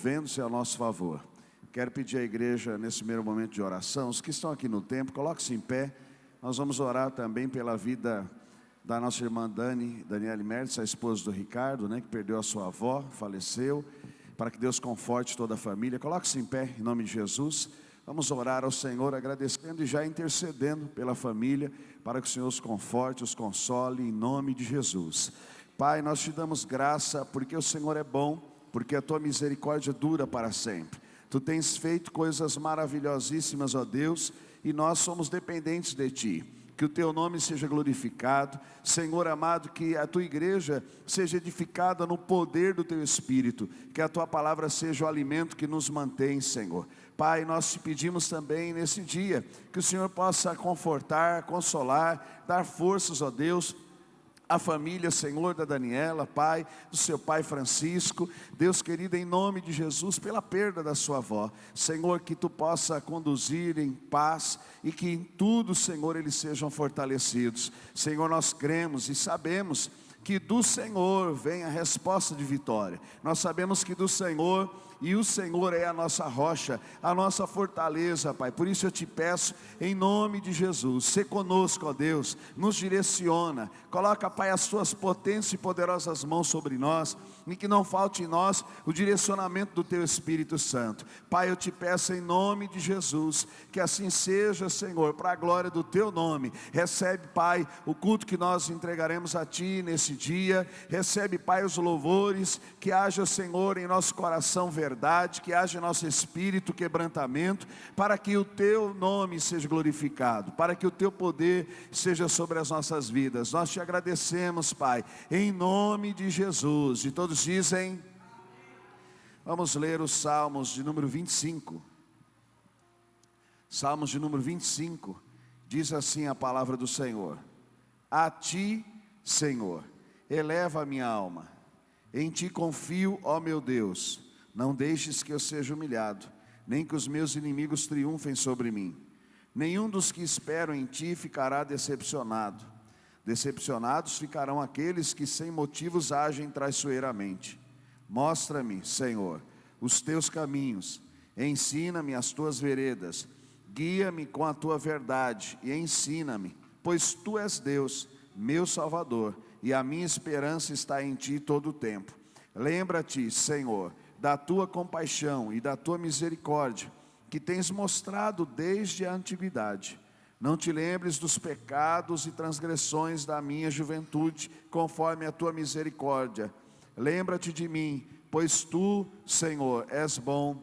Vendo-se a nosso favor. Quero pedir à igreja, nesse primeiro momento de oração, os que estão aqui no templo, coloquem-se em pé. Nós vamos orar também pela vida da nossa irmã Daniele Mertz, a esposa do Ricardo, que perdeu a sua avó, faleceu, para que Deus conforte toda a família. Coloque-se em pé, em nome de Jesus. Vamos orar ao Senhor, agradecendo e já intercedendo pela família, para que o Senhor os conforte, os console, em nome de Jesus. Pai, nós te damos graça, porque o Senhor é bom, porque a tua misericórdia dura para sempre. Tu tens feito coisas maravilhosíssimas, ó Deus, e nós somos dependentes de ti. Que o teu nome seja glorificado, Senhor amado, que a tua igreja seja edificada no poder do teu Espírito, que a tua palavra seja o alimento que nos mantém, Senhor. Pai, nós te pedimos também nesse dia, que o Senhor possa confortar, consolar, dar forças, ó Deus, a família, Senhor, da Daniela, Pai, do seu pai Francisco, Deus querido, em nome de Jesus, pela perda da sua avó, Senhor, que tu possa conduzir em paz, e que em tudo, Senhor, eles sejam fortalecidos. Senhor, nós cremos e sabemos que do Senhor vem a resposta de vitória. Nós sabemos que do Senhor, e o Senhor é a nossa rocha, a nossa fortaleza, Pai. Por isso eu te peço, em nome de Jesus, sê conosco, ó Deus, nos direciona, coloca, Pai, as tuas potentes e poderosas mãos sobre nós, e que não falte em nós o direcionamento do teu Espírito Santo. Pai, eu te peço em nome de Jesus, que assim seja, Senhor, para a glória do teu nome. Recebe, Pai, o culto que nós entregaremos a ti nesse dia. Recebe, Pai, os louvores, que haja, Senhor, em nosso coração verdade, que haja em nosso espírito quebrantamento, para que o teu nome seja glorificado, para que o teu poder seja sobre as nossas vidas. Nós te agradecemos, Pai, em nome de Jesus. E todos dizem: vamos ler os Salmos de número 25. Salmos de número 25, diz assim a palavra do Senhor: a ti, Senhor, eleva a minha alma, em ti confio, ó meu Deus. Não deixes que eu seja humilhado, nem que os meus inimigos triunfem sobre mim. Nenhum dos que esperam em ti ficará decepcionado. Decepcionados ficarão aqueles que sem motivos agem traiçoeiramente. Mostra-me, Senhor, os teus caminhos, ensina-me as tuas veredas, guia-me com a tua verdade e ensina-me, pois tu és Deus, meu Salvador, e a minha esperança está em ti todo o tempo. Lembra-te, Senhor, da tua compaixão e da tua misericórdia, que tens mostrado desde a antiguidade. Não te lembres dos pecados e transgressões da minha juventude, conforme a tua misericórdia. Lembra-te de mim, pois tu, Senhor, és bom.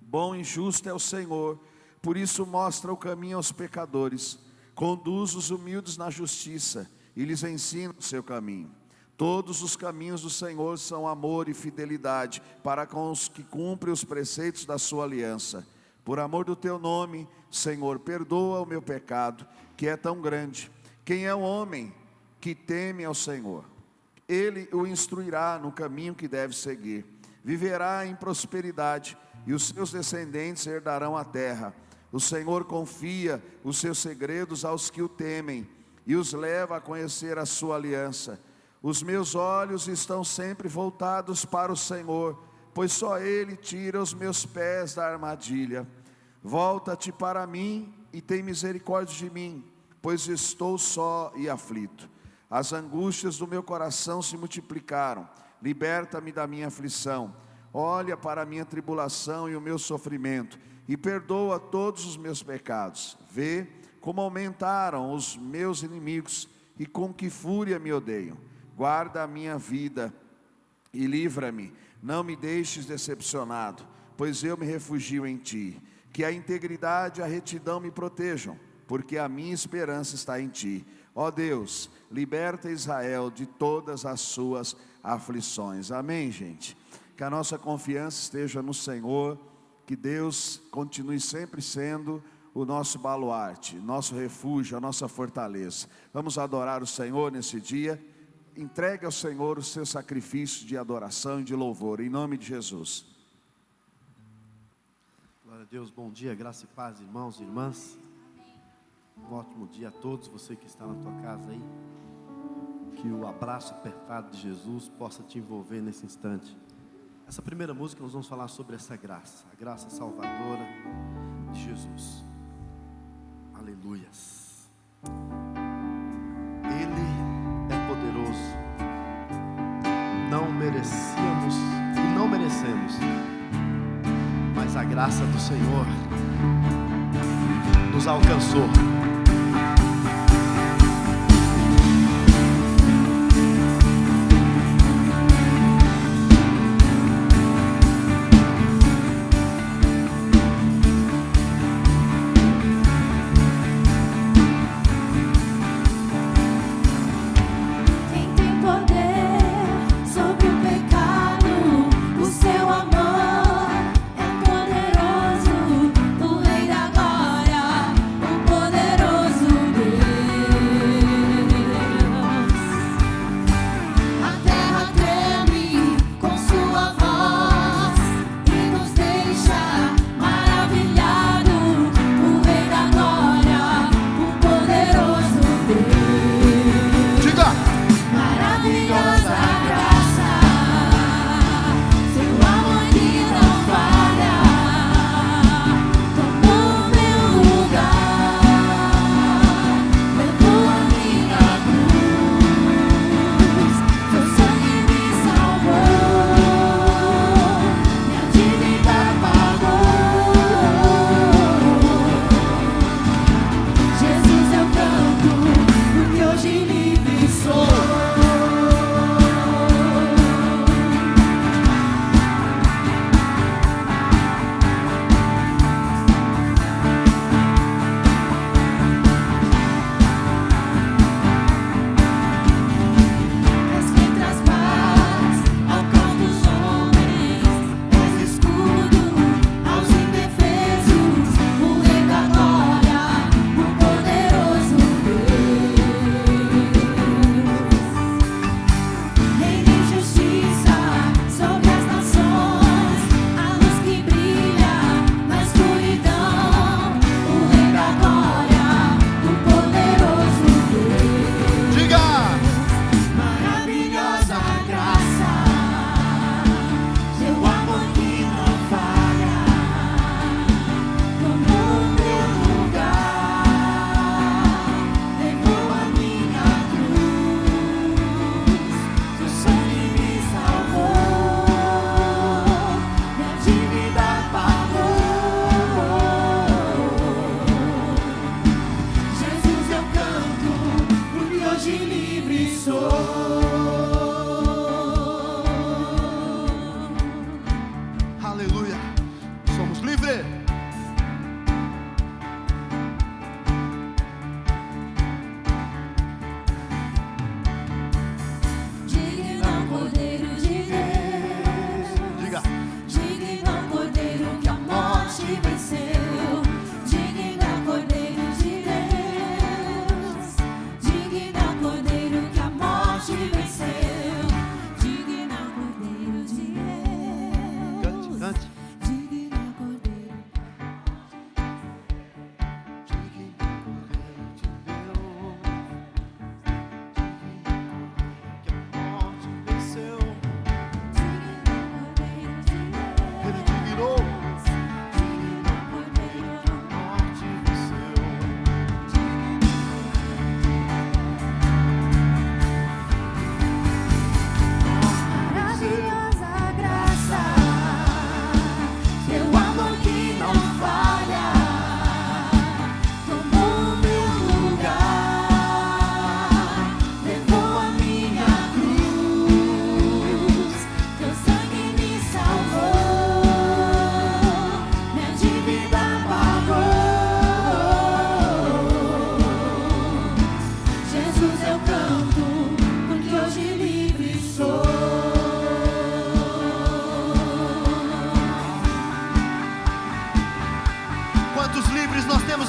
Bom e justo é o Senhor, por isso mostra o caminho aos pecadores. Conduz os humildes na justiça e lhes ensina o seu caminho. Todos os caminhos do Senhor são amor e fidelidade para com os que cumprem os preceitos da sua aliança. Por amor do teu nome, Senhor, perdoa o meu pecado, que é tão grande. Quem é o homem que teme ao Senhor? Ele o instruirá no caminho que deve seguir. Viverá em prosperidade, e os seus descendentes herdarão a terra. O Senhor confia os seus segredos aos que o temem, e os leva a conhecer a sua aliança. Os meus olhos estão sempre voltados para o Senhor, pois só Ele tira os meus pés da armadilha. Volta-te para mim e tem misericórdia de mim, pois estou só e aflito. As angústias do meu coração se multiplicaram. Liberta-me da minha aflição. Olha para a minha tribulação e o meu sofrimento, e perdoa todos os meus pecados. Vê como aumentaram os meus inimigos, e com que fúria me odeiam. Guarda a minha vida e livra-me, não me deixes decepcionado, pois eu me refugio em ti. Que a integridade e a retidão me protejam, porque a minha esperança está em ti. Ó Deus, liberta Israel de todas as suas aflições. Amém, gente? Que a nossa confiança esteja no Senhor, que Deus continue sempre sendo o nosso baluarte, nosso refúgio, a nossa fortaleza. Vamos adorar o Senhor nesse dia. Entregue ao Senhor o seu sacrifício de adoração e de louvor, em nome de Jesus. Glória a Deus, bom dia, graça e paz, irmãos e irmãs. Um ótimo dia a todos, você que está na tua casa aí. Que o abraço apertado de Jesus possa te envolver nesse instante. Essa primeira música nós vamos falar sobre essa graça, a graça salvadora de Jesus. Aleluias. Ele é poderoso. Não merecíamos e não merecemos, mas a graça do Senhor nos alcançou.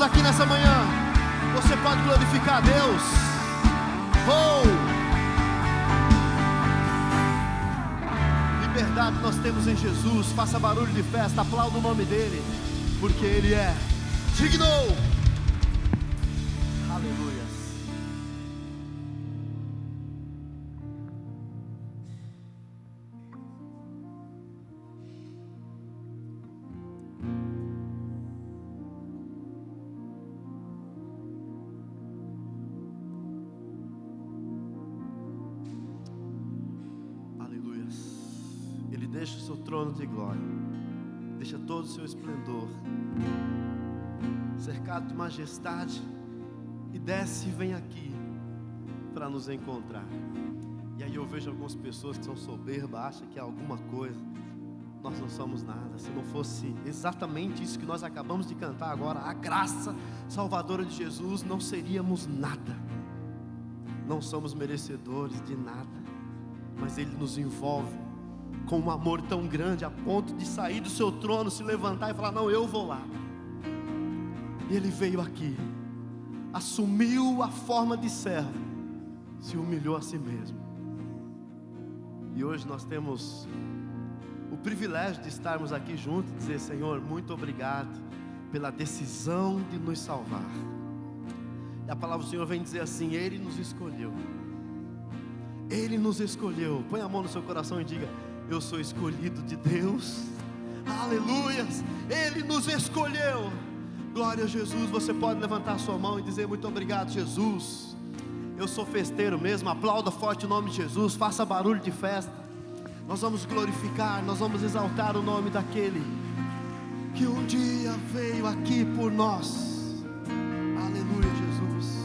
Aqui nessa manhã, você pode glorificar a Deus. Liberdade nós temos em Jesus. Faça barulho de festa, aplauda o nome dele, porque ele é digno. Aleluia. trono de glória, deixa todo o seu esplendor, cercado de majestade, e desce e vem aqui para nos encontrar. E aí eu vejo algumas pessoas que são soberbas, acham que é alguma coisa. Nós não somos nada. Se não fosse exatamente isso que nós acabamos de cantar agora, a graça salvadora de Jesus, não seríamos nada. Não somos merecedores de nada, mas Ele nos envolve com um amor tão grande, a ponto de sair do seu trono, se levantar e falar: não, eu vou lá. E Ele veio aqui, assumiu a forma de servo, se humilhou a si mesmo. E hoje nós temos o privilégio de estarmos aqui juntos e dizer: Senhor, muito obrigado pela decisão de nos salvar. E a palavra do Senhor vem dizer assim: Ele nos escolheu. Ele nos escolheu. Põe a mão no seu coração e diga: eu sou escolhido de Deus. Aleluias. Ele nos escolheu. Glória a Jesus. Você pode levantar a sua mão e dizer: muito obrigado, Jesus. Eu sou festeiro mesmo. Aplauda forte o nome de Jesus. Faça barulho de festa. Nós vamos glorificar, nós vamos exaltar o nome daquele que um dia veio aqui por nós. Aleluia, Jesus.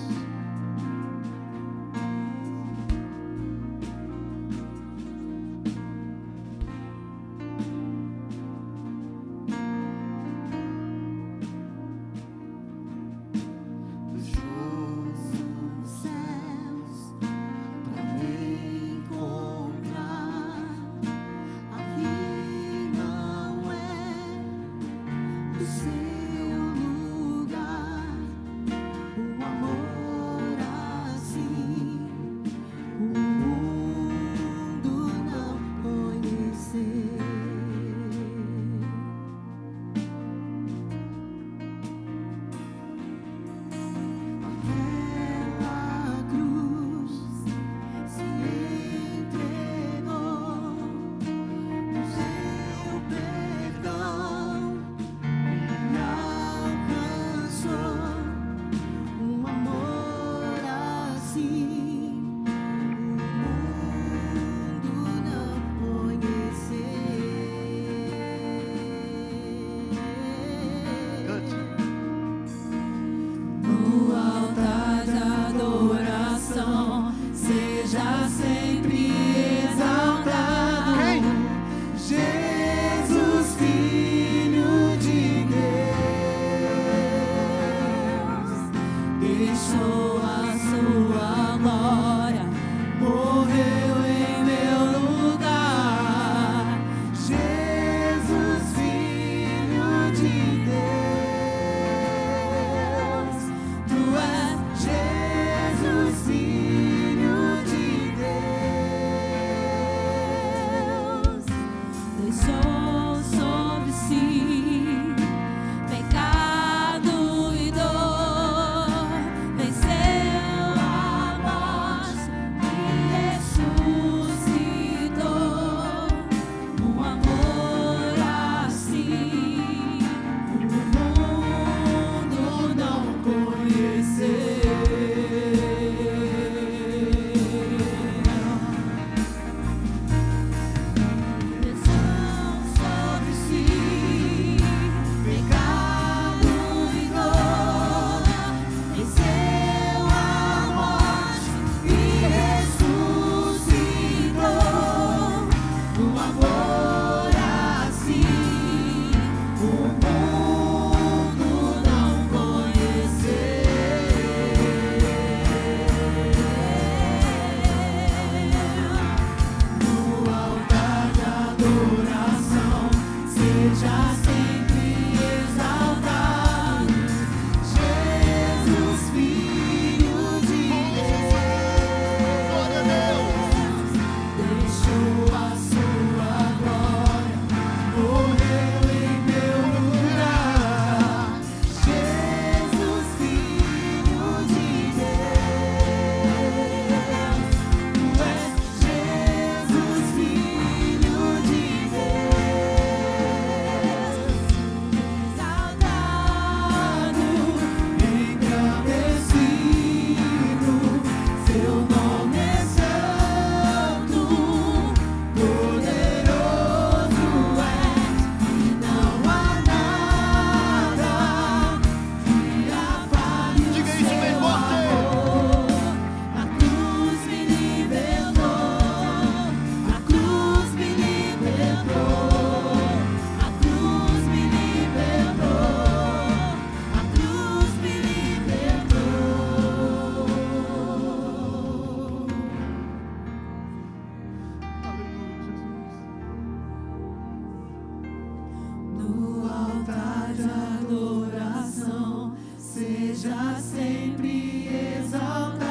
no altar de adoração, seja sempre exaltado.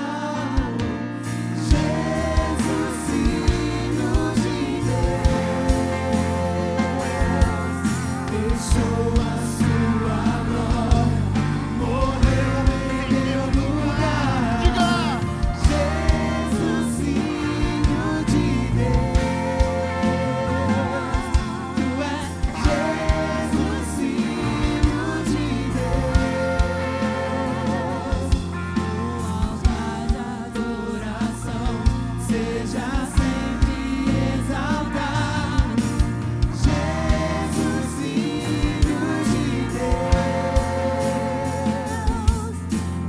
Jesus, Filho de Deus, deixou a sua glória, morreu em meu lugar. Jesus, Filho de Deus, Tu és Jesus, Filho de Deus. No altar de adoração, seja sempre exaltado. Jesus, Filho de Deus,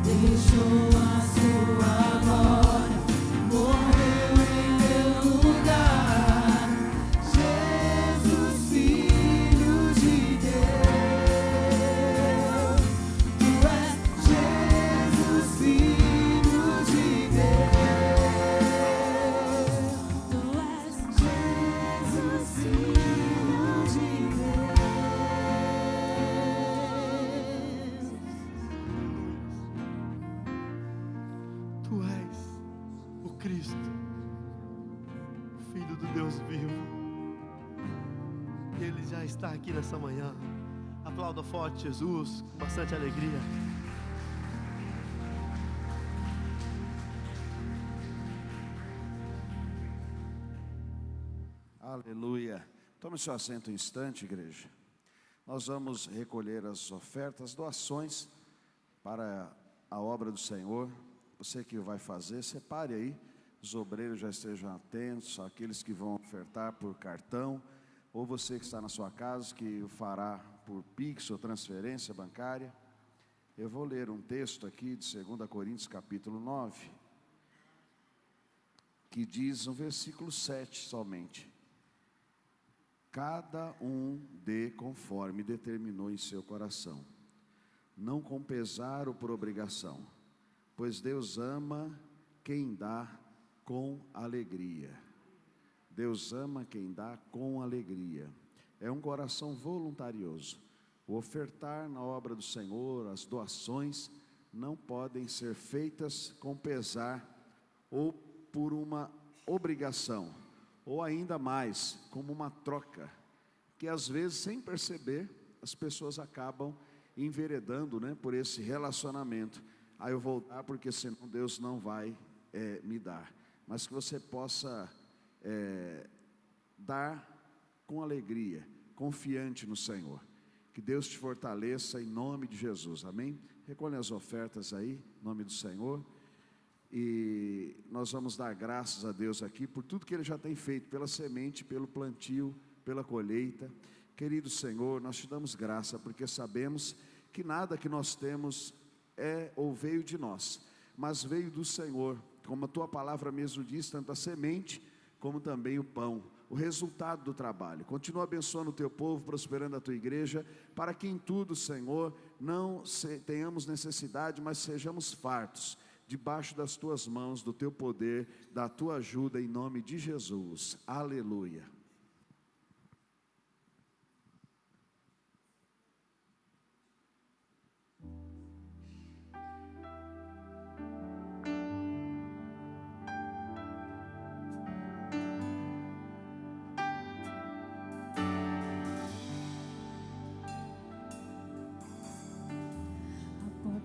deixou a sua glória, morreu em meu lugar. Jesus, Filho de Deus, Tu és Jesus, Filho de Deus, Tu és Jesus, Filho de Deus. Tu és o Cristo, o Filho do Deus vivo. Ele já está aqui nessa manhã. Aplauda forte Jesus, com bastante alegria. Aleluia. Tome seu assento um instante, igreja. Nós vamos recolher as ofertas, doações para a obra do Senhor. Você que vai fazer, separe aí. Os obreiros já estejam atentos, aqueles que vão ofertar por cartão, ou você que está na sua casa, que o fará por Pix ou transferência bancária. Eu vou ler um texto aqui de 2 Coríntios capítulo 9, que diz no versículo 7 somente: cada um dê conforme determinou em seu coração, não com pesar ou por obrigação, pois Deus ama quem dá com alegria. Deus ama quem dá com alegria. É um coração voluntarioso. O ofertar na obra do Senhor, as doações, não podem ser feitas com pesar ou por uma obrigação, ou ainda mais, como uma troca, que às vezes, sem perceber, as pessoas acabam enveredando, por esse relacionamento. Aí eu vou dar porque senão Deus não vai me dar. Mas que você possa dar com alegria, confiante no Senhor. Que Deus te fortaleça em nome de Jesus, amém? Recolhe as ofertas aí, em nome do Senhor. E nós vamos dar graças a Deus aqui por tudo que Ele já tem feito, pela semente, pelo plantio, pela colheita. Querido Senhor, nós te damos graça, porque sabemos que nada que nós temos é ou veio de nós, mas veio do Senhor, como a Tua palavra mesmo diz, tanto a semente, como também o pão, o resultado do trabalho. Continua abençoando o Teu povo, prosperando a Tua igreja, para que em tudo, Senhor, não tenhamos necessidade, mas sejamos fartos, debaixo das Tuas mãos, do Teu poder, da Tua ajuda, em nome de Jesus. Aleluia.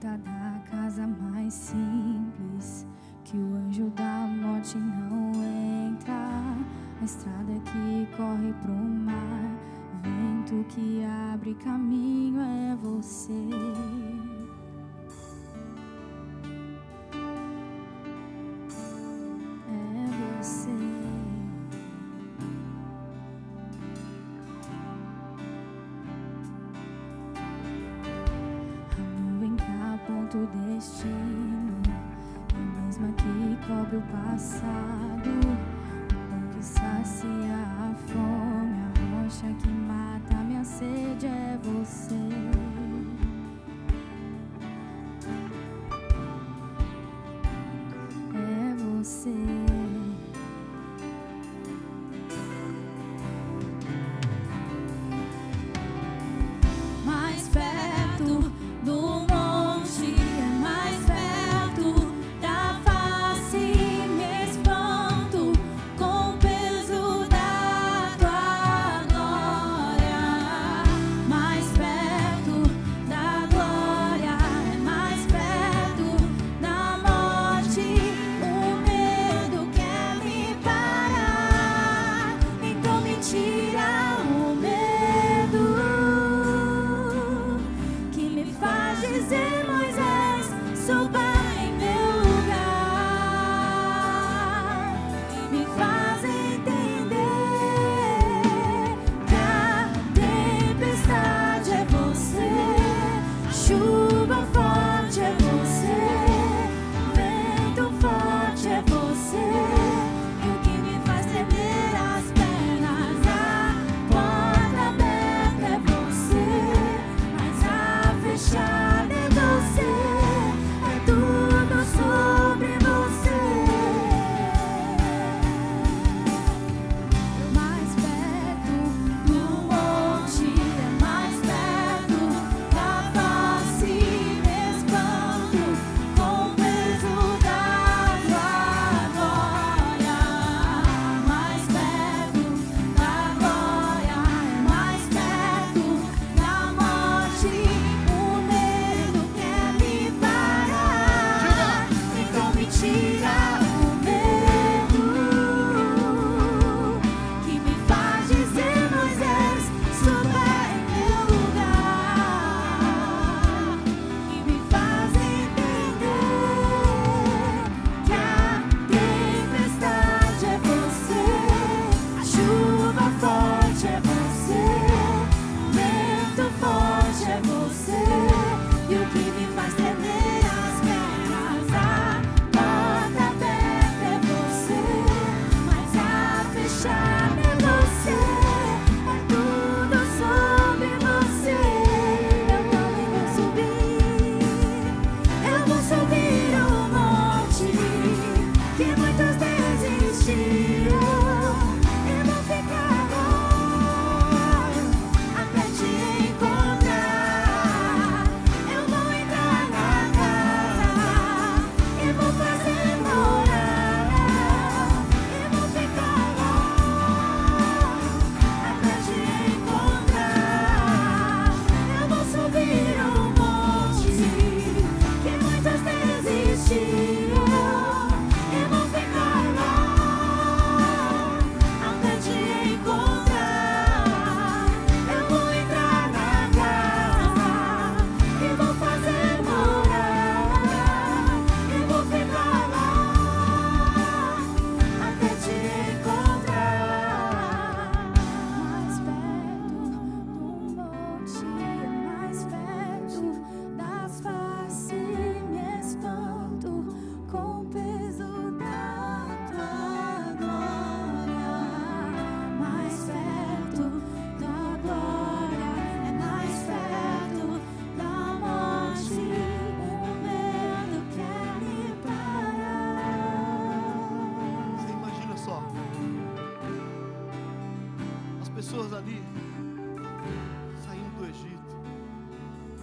Da casa mais simples, que o anjo da morte não entra. A estrada que corre pro mar, vento que abre caminho, é você. É você. O destino, a mesma que cobre o passado, o pão que sacia a fome, a rocha que mata a minha sede, é você. É você.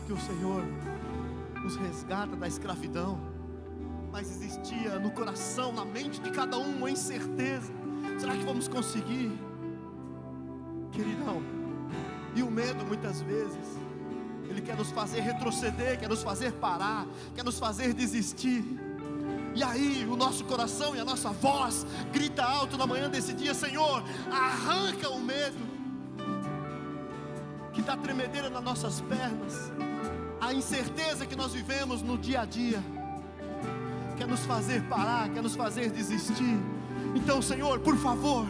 que o Senhor nos resgata da escravidão, mas existia no coração, na mente de cada um uma incerteza: será que vamos conseguir? Queridão, e o medo muitas vezes, ele quer nos fazer retroceder, quer nos fazer parar, quer nos fazer desistir. E aí o nosso coração e a nossa voz grita alto na manhã desse dia: Senhor, arranca o medo que dá tremedeira nas nossas pernas, a incerteza que nós vivemos no dia a dia, quer nos fazer parar, quer nos fazer desistir. Então, Senhor, por favor,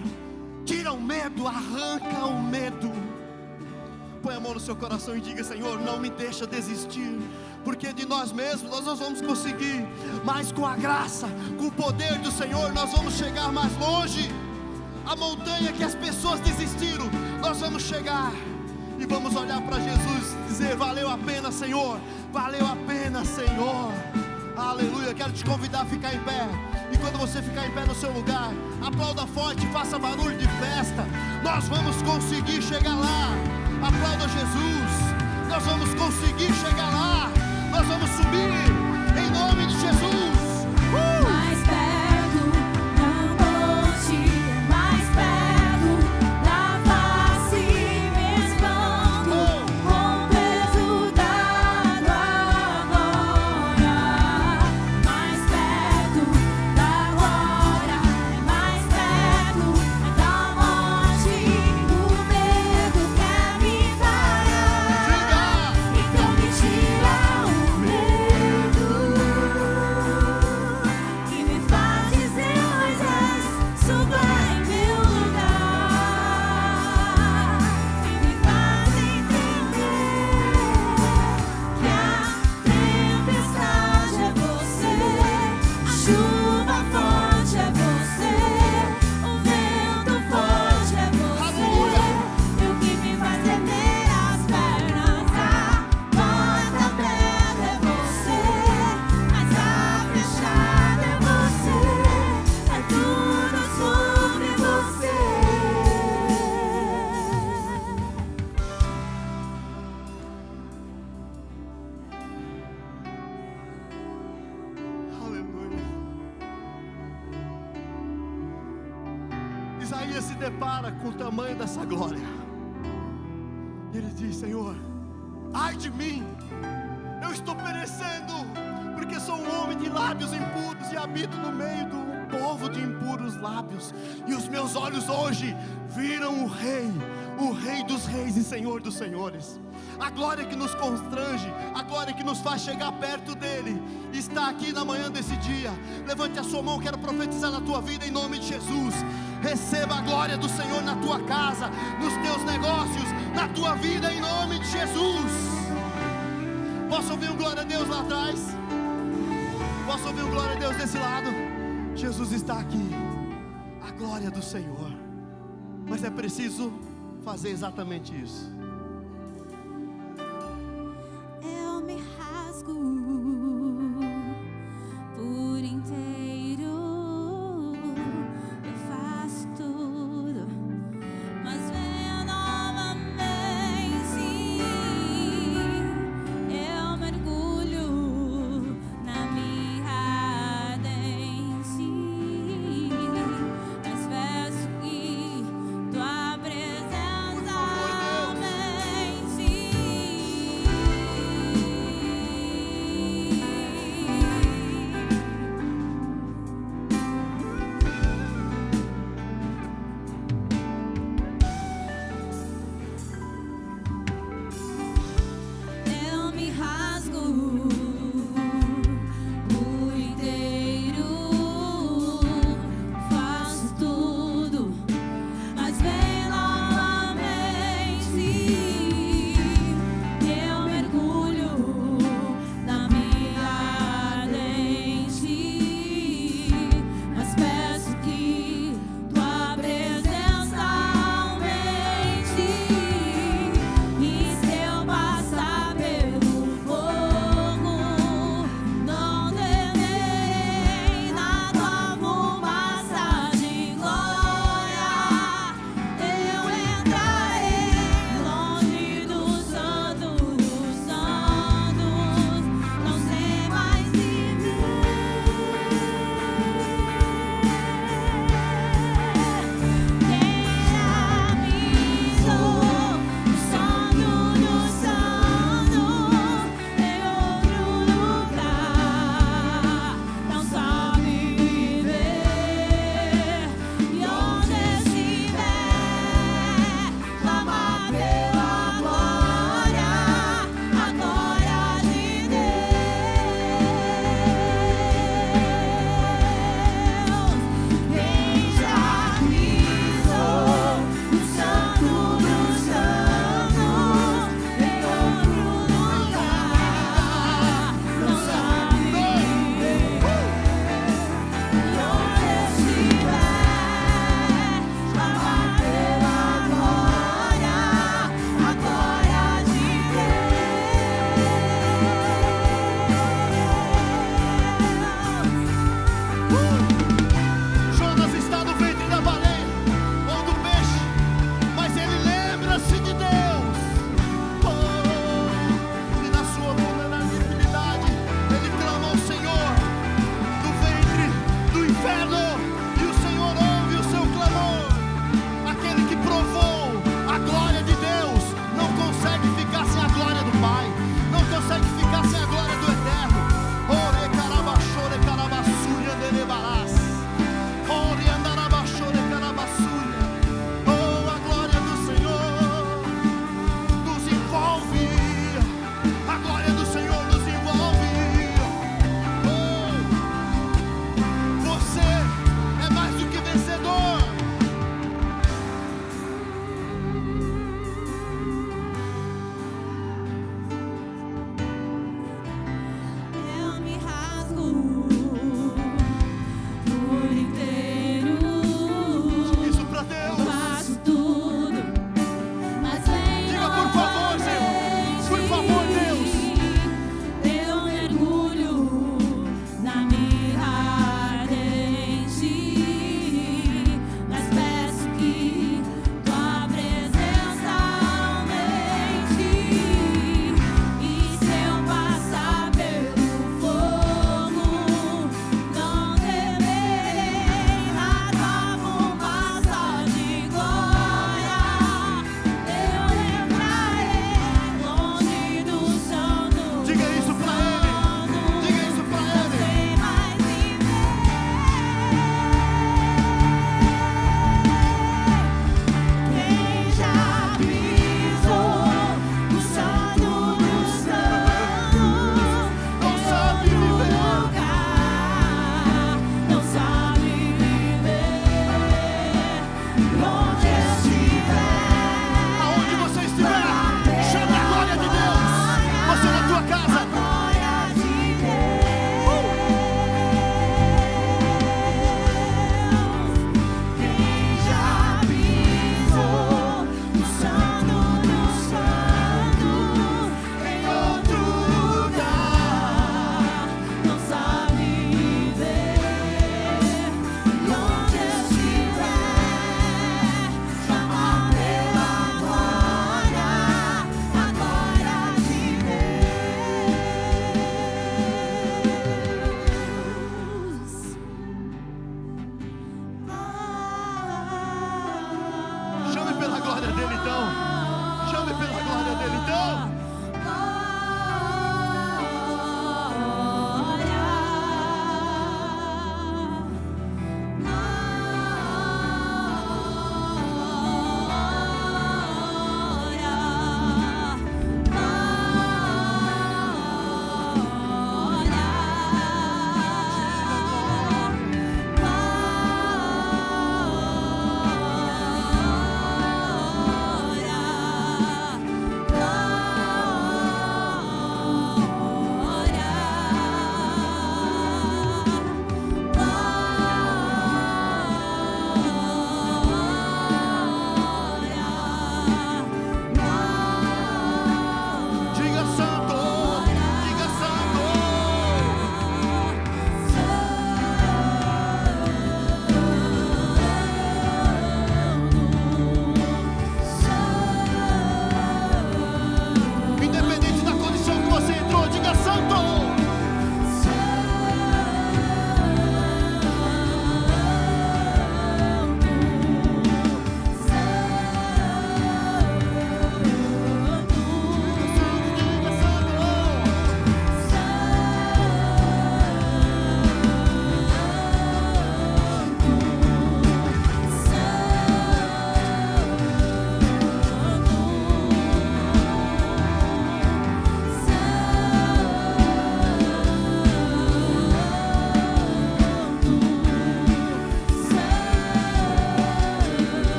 tira o medo, arranca o medo. Põe a mão no seu coração e diga: Senhor, não me deixa desistir, porque de nós mesmos nós não vamos conseguir, mas com a graça, com o poder do Senhor, nós vamos chegar mais longe. A montanha que as pessoas desistiram, nós vamos chegar e vamos olhar para Jesus e dizer: valeu a pena, Senhor, valeu a pena, Senhor. Aleluia. Quero te convidar a ficar em pé, e quando você ficar em pé no seu lugar, aplauda forte, faça barulho de festa. Nós vamos conseguir chegar lá. Aplauda Jesus, nós vamos conseguir chegar lá, nós vamos subir, em nome de Jesus. Mais perto da morte, mais perto da face, me expando com o peso da glória. Mais perto da glória, mais perto da morte, o medo quer me parar. Então me tira o medo que me faz dizer: Moisés, suba em meu lugar, que me faz entender que a tempestade é você, a chuva forte é você, o vento forte é você, e o que me faz tremer as pernas, a porta aberta é você, mas a fechada é você, é tudo sobre você. Aleluia. Isaías se depara com o tamanho dessa glória, e ele diz: Senhor, ai de mim, eu estou perecendo, porque sou um homem de lábios impuros e habito no meio do povo de impuros lábios, e os meus olhos hoje viram o Rei dos reis e Senhor dos senhores. A glória que nos constrange, a glória que nos faz chegar perto dele, está aqui na manhã desse dia. Levante a sua mão, quero profetizar na tua vida em nome de Jesus. Receba a glória do Senhor na tua casa, nos teus negócios, na tua vida em nome de Jesus. Posso ouvir um glória a Deus lá atrás? Posso ouvir um glória a Deus desse lado? Jesus está aqui, a glória do Senhor. Mas é preciso fazer exatamente isso. Eu me rasgo por inteiro, eu faço tudo, mas venho novamente. Eu mergulho na mirrada em si, mas peço que tua presença me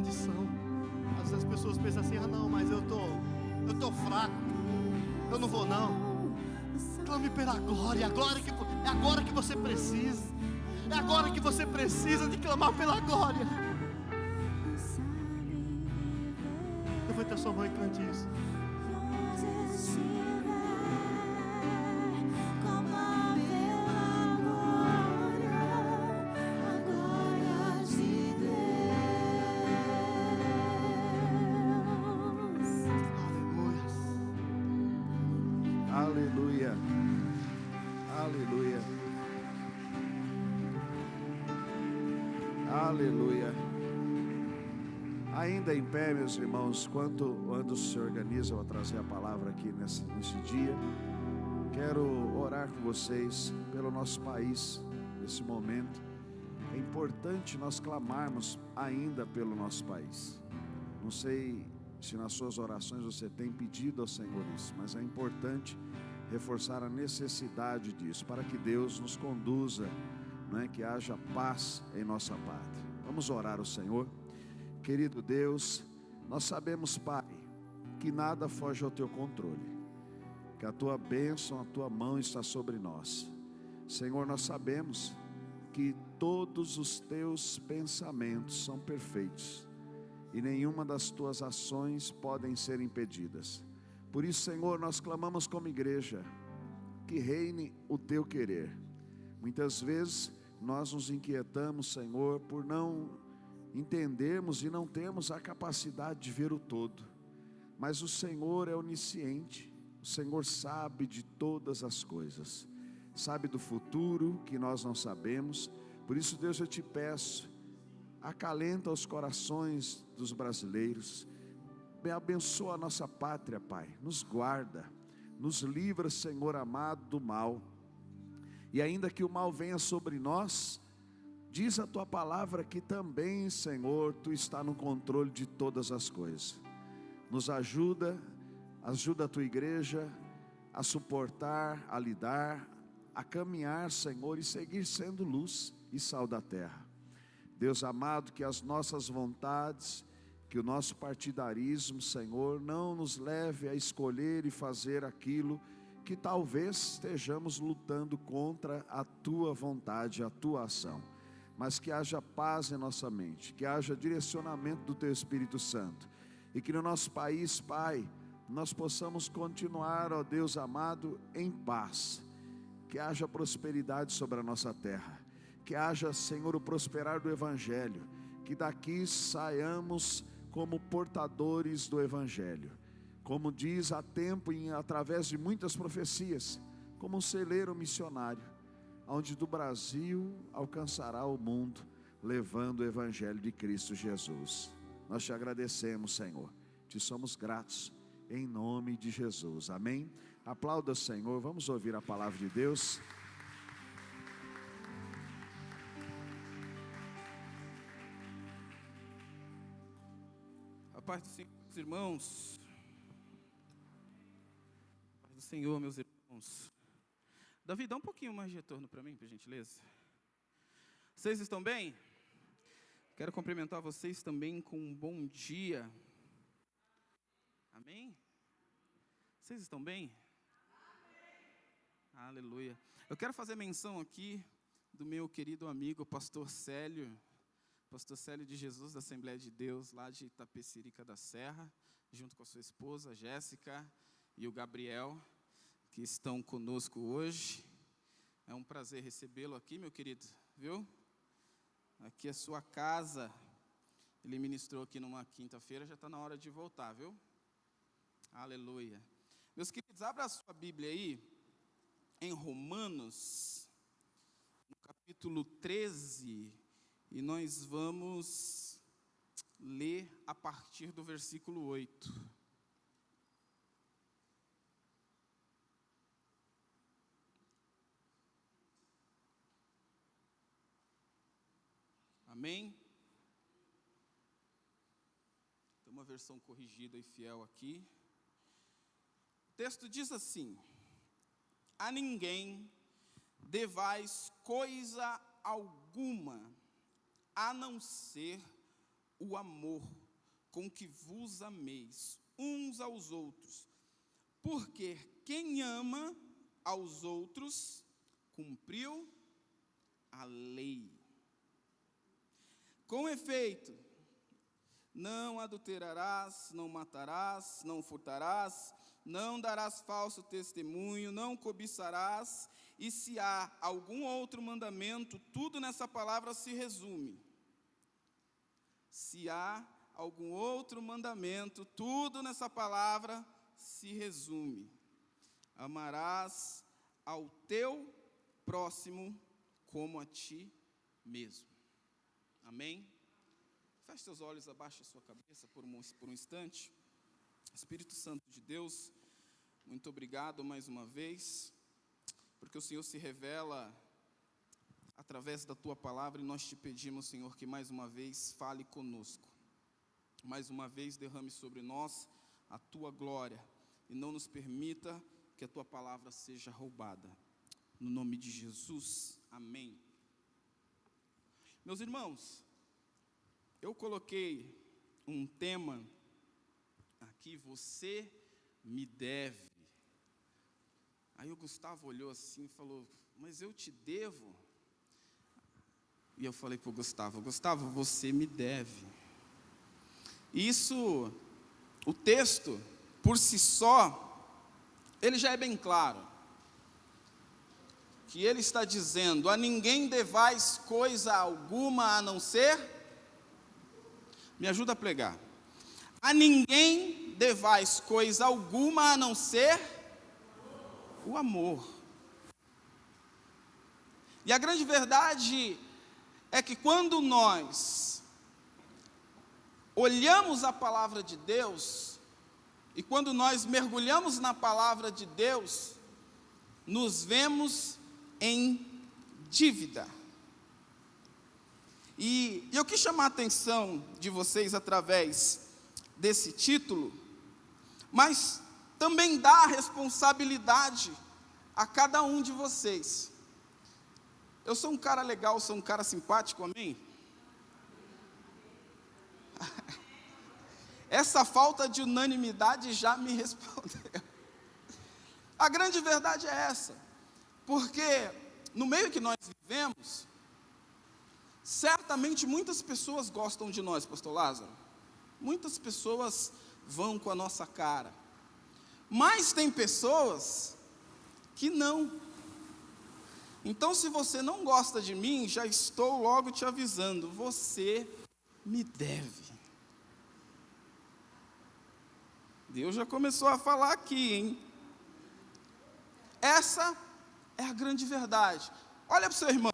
condição. Às vezes as pessoas pensam assim: ah, não, mas eu tô fraco, eu não vou não. Clame pela glória. É agora que você precisa. É agora que você precisa de clamar pela glória. Levante a sua mão e cante isso. Aleluia. Aleluia. Aleluia. Ainda em pé, meus irmãos, quando se organiza, eu vou trazer a palavra aqui nesse dia. Quero orar com vocês pelo nosso país nesse momento. É importante nós clamarmos ainda pelo nosso país. Não sei se nas suas orações você tem pedido ao Senhor isso, mas é importante reforçar a necessidade disso, para que Deus nos conduza, não é? Que haja paz em nossa pátria. Vamos orar ao Senhor. Querido Deus, nós sabemos, Pai, que nada foge ao Teu controle, que a Tua bênção, a Tua mão está sobre nós. Senhor, nós sabemos que todos os Teus pensamentos são perfeitos, e nenhuma das Tuas ações podem ser impedidas. Por isso, Senhor, nós clamamos como igreja, que reine o Teu querer. Muitas vezes nós nos inquietamos, Senhor, por não entendermos e não termos a capacidade de ver o todo. Mas o Senhor é onisciente, o Senhor sabe de todas as coisas, sabe do futuro que nós não sabemos. Por isso, Deus, eu te peço, acalenta os corações dos brasileiros, abençoa a nossa pátria, Pai, nos guarda, nos livra, Senhor amado, do mal. E ainda que o mal venha sobre nós, diz a Tua palavra que também, Senhor, Tu está no controle de todas as coisas. Nos ajuda a Tua igreja a suportar, a lidar, a caminhar, Senhor, e seguir sendo luz e sal da terra. Deus amado, que as nossas vontades, que o nosso partidarismo, Senhor, não nos leve a escolher e fazer aquilo que talvez estejamos lutando contra a Tua vontade, a Tua ação. Mas que haja paz em nossa mente, que haja direcionamento do Teu Espírito Santo, e que no nosso país, Pai, nós possamos continuar, ó Deus amado, em paz. Que haja prosperidade sobre a nossa terra, que haja, Senhor, o prosperar do Evangelho, que daqui saiamos como portadores do Evangelho, como diz há tempo, através de muitas profecias, como um celeiro missionário, onde do Brasil alcançará o mundo, levando o Evangelho de Cristo Jesus. Nós te agradecemos, Senhor, te somos gratos, em nome de Jesus, amém? Aplauda o Senhor, vamos ouvir a palavra de Deus. A paz do Senhor, meus irmãos. A paz do Senhor, meus irmãos. Davi, dá um pouquinho mais de retorno para mim, por gentileza. Vocês estão bem? Quero cumprimentar vocês também com um bom dia. Amém? Vocês estão bem? Amém. Aleluia. Eu quero fazer menção aqui do meu querido amigo, pastor Célio de Jesus, da Assembleia de Deus, lá de Itapecerica da Serra, junto com a sua esposa, Jéssica, e o Gabriel, que estão conosco hoje. É um prazer recebê-lo aqui, meu querido, viu? Aqui é sua casa. Ele ministrou aqui numa quinta-feira, já está na hora de voltar, viu? Aleluia. Meus queridos, abra a sua Bíblia aí, em Romanos, no capítulo 13, e nós vamos ler a partir do versículo 8. Amém? Tem uma versão corrigida e fiel aqui. O texto diz assim: a ninguém devais coisa alguma, a não ser o amor com que vos ameis uns aos outros, porque quem ama aos outros cumpriu a lei. Com efeito, não adulterarás, não matarás, não furtarás, não darás falso testemunho, não cobiçarás, e se há algum outro mandamento, tudo nessa palavra se resume. Se há algum outro mandamento, tudo nessa palavra se resume. Amarás ao teu próximo como a ti mesmo. Amém? Feche seus olhos, abaixe a sua cabeça por um instante. Espírito Santo de Deus, muito obrigado mais uma vez, porque o Senhor se revela através da Tua palavra, e nós te pedimos, Senhor, que mais uma vez fale conosco. Mais uma vez derrame sobre nós a Tua glória, e não nos permita que a Tua palavra seja roubada. No nome de Jesus, amém. Meus irmãos, eu coloquei um tema aqui, você me deve. Aí o Gustavo olhou assim e falou, mas eu te devo? E eu falei para o Gustavo, você me deve. Isso, o texto, por si só, ele já é bem claro. Que ele está dizendo, a ninguém devais coisa alguma a não ser, me ajuda a pregar, a ninguém devais coisa alguma a não ser o amor. E a grande verdade é que quando nós olhamos a palavra de Deus, e quando nós mergulhamos na palavra de Deus, nos vemos em dívida. E eu quis chamar a atenção de vocês através desse título, mas também dar a responsabilidade a cada um de vocês. Eu sou um cara legal, sou um cara simpático, amém? Essa falta de unanimidade já me respondeu. A grande verdade é essa, porque no meio que nós vivemos, certamente muitas pessoas gostam de nós, pastor Lázaro. Muitas pessoas vão com a nossa cara. Mas tem pessoas que não. Então, se você não gosta de mim, já estou logo te avisando, você me deve. Deus já começou a falar aqui, hein? Essa é a grande verdade. Olha para o seu irmão.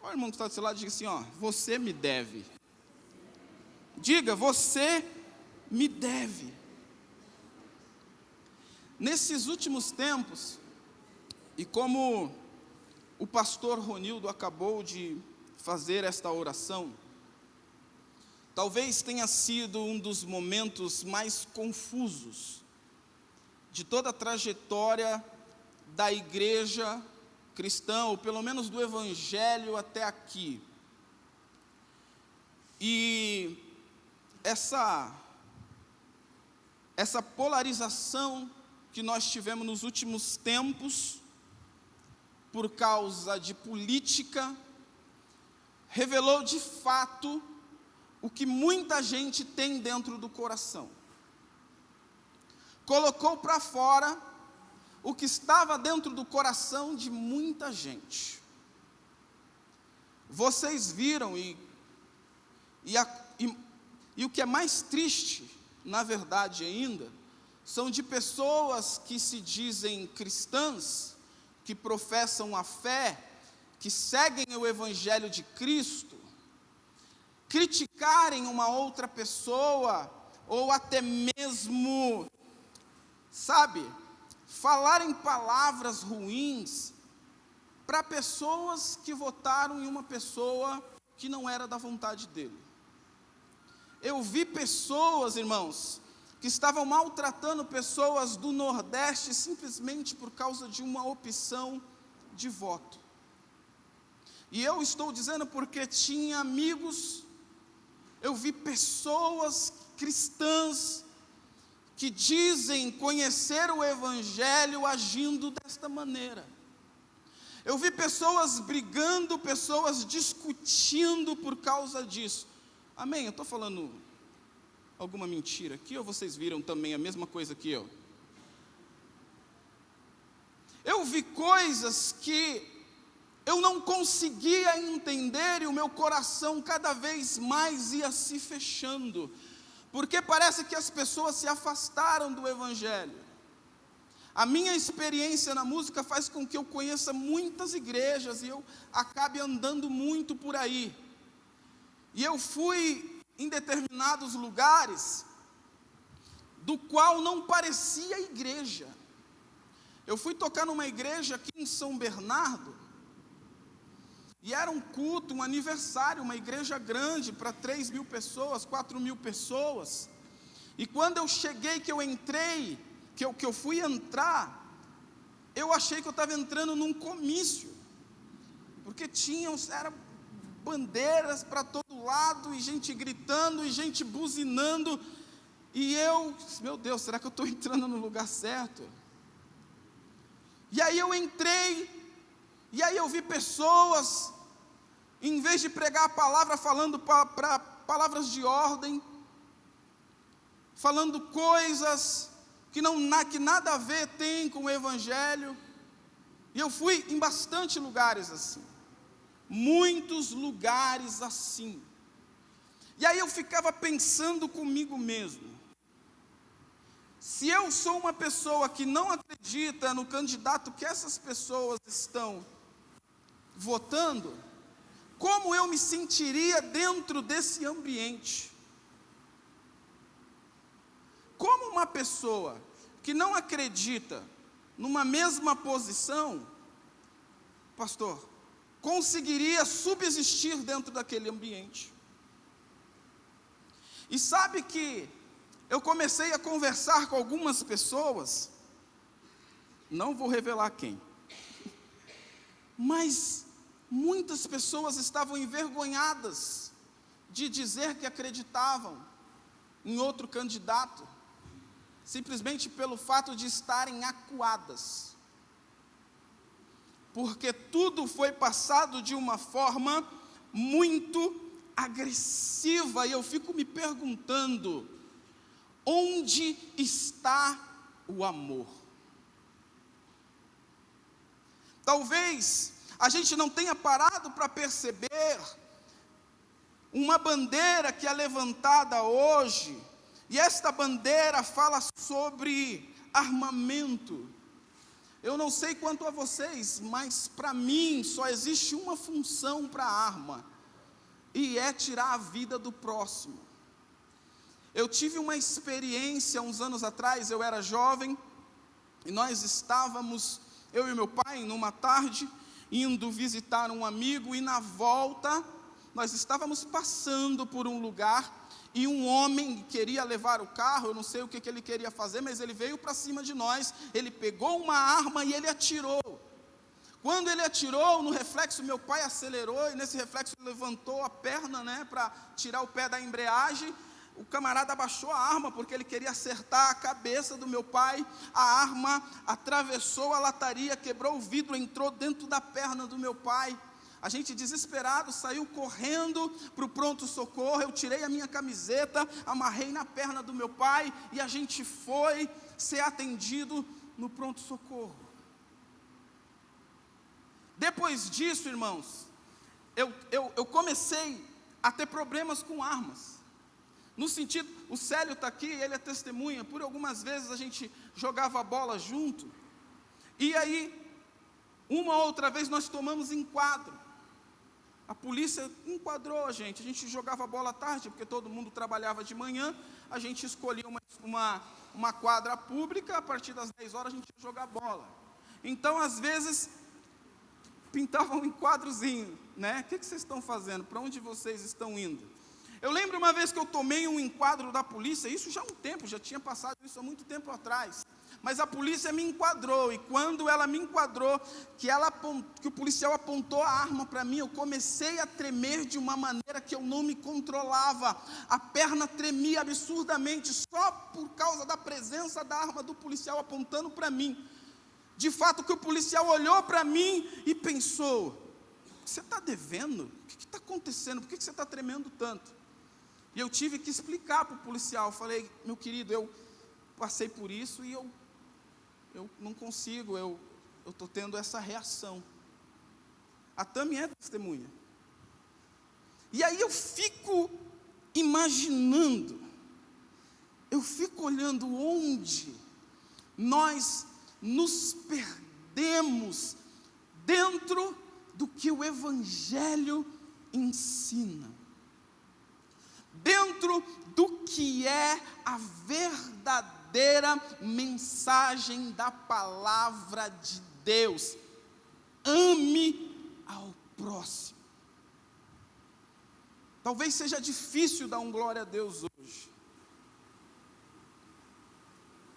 Olha o irmão que está do seu lado e diga assim, ó, você me deve. Diga, você me deve. Nesses últimos tempos, e como o pastor Ronildo acabou de fazer esta oração, talvez tenha sido um dos momentos mais confusos de toda a trajetória da igreja cristã, ou pelo menos do evangelho até aqui. E essa polarização que nós tivemos nos últimos tempos, por causa de política, revelou de fato o que muita gente tem dentro do coração. Colocou para fora o que estava dentro do coração de muita gente. Vocês viram, e o que é mais triste, na verdade ainda, são de pessoas que se dizem cristãs, que professam a fé, que seguem o Evangelho de Cristo, criticarem uma outra pessoa, ou até mesmo, falarem palavras ruins para pessoas que votaram em uma pessoa que não era da vontade dele. Eu vi pessoas, irmãos, que estavam maltratando pessoas do Nordeste simplesmente por causa de uma opção de voto. E eu estou dizendo porque tinha amigos, eu vi pessoas cristãs que dizem conhecer o Evangelho agindo desta maneira. Eu vi pessoas brigando, pessoas discutindo por causa disso. Amém? Eu estou falando alguma mentira aqui, ou vocês viram também a mesma coisa que eu? Eu vi coisas que eu não conseguia entender e o meu coração cada vez mais ia se fechando, porque parece que as pessoas se afastaram do Evangelho. A minha experiência na música faz com que eu conheça muitas igrejas e eu acabe andando muito por aí. E eu fui em determinados lugares do qual não parecia igreja. Eu fui tocar numa igreja aqui em São Bernardo, e era um culto, um aniversário, uma igreja grande para 3.000 pessoas, 4.000 pessoas. E quando eu cheguei, que eu entrei, que eu fui entrar, eu achei que eu estava entrando num comício, porque eram bandeiras para todo lado, e gente gritando, e gente buzinando, e eu, meu Deus, será que eu estou entrando no lugar certo? E aí eu entrei, e aí eu vi pessoas, em vez de pregar a palavra, falando para palavras de ordem, falando coisas que nada a ver tem com o Evangelho. E eu fui em bastante lugares assim, muitos lugares assim. E aí eu ficava pensando comigo mesmo, se eu sou uma pessoa que não acredita no candidato que essas pessoas estão votando, como eu me sentiria dentro desse ambiente? Como uma pessoa que não acredita numa mesma posição, pastor, conseguiria subsistir dentro daquele ambiente? E sabe que eu comecei a conversar com algumas pessoas, não vou revelar quem, mas muitas pessoas estavam envergonhadas de dizer que acreditavam em outro candidato, simplesmente pelo fato de estarem acuadas, porque tudo foi passado de uma forma muito agressiva, e eu fico me perguntando, onde está o amor? Talvez a gente não tenha parado para perceber uma bandeira que é levantada hoje, e esta bandeira fala sobre armamento. Eu não sei quanto a vocês, mas para mim só existe uma função para a arma, e é tirar a vida do próximo. Eu tive uma experiência uns anos atrás, eu era jovem, e nós estávamos, eu e meu pai, numa tarde, indo visitar um amigo, e na volta, nós estávamos passando por um lugar, e um homem queria levar o carro, eu não sei o que ele queria fazer, mas ele veio para cima de nós, ele pegou uma arma e ele atirou. Quando ele atirou, no reflexo meu pai acelerou, e nesse reflexo ele levantou a perna, para tirar o pé da embreagem. O camarada abaixou a arma, porque ele queria acertar a cabeça do meu pai. A arma atravessou a lataria, quebrou o vidro, entrou dentro da perna do meu pai. A gente desesperado saiu correndo para o pronto-socorro. Eu tirei a minha camiseta, amarrei na perna do meu pai, e a gente foi ser atendido no pronto-socorro. Depois disso, irmãos, eu comecei a ter problemas com armas. No sentido, o Célio está aqui, ele é testemunha, por algumas vezes a gente jogava a bola junto, e aí, uma outra vez nós tomamos enquadro, a polícia enquadrou a gente jogava bola à tarde, porque todo mundo trabalhava de manhã, a gente escolhia uma quadra pública, a partir das 10 horas a gente ia jogar bola. Então, às vezes, pintavam um enquadrozinho, o que vocês estão fazendo? Para onde vocês estão indo? Eu lembro uma vez que eu tomei um enquadro da polícia, isso já há um tempo, já tinha passado isso há muito tempo atrás, Mas a polícia me enquadrou, e quando ela me enquadrou, que o policial apontou a arma para mim, eu comecei a tremer de uma maneira que eu não me controlava. A perna tremia absurdamente, só por causa da presença da arma do policial apontando para mim. De fato, que o policial olhou para mim e pensou: você está devendo? O que está acontecendo? Por que você está tremendo tanto? E eu tive que explicar para o policial. Falei: meu querido, eu passei por isso e eu não consigo, eu estou tendo essa reação. A Tami é testemunha. E aí eu fico imaginando, eu fico olhando onde nós nos perdemos dentro do que o Evangelho ensina, dentro do que é a verdadeira mensagem da palavra de Deus. Ame ao próximo. Talvez seja difícil dar um glória a Deus hoje,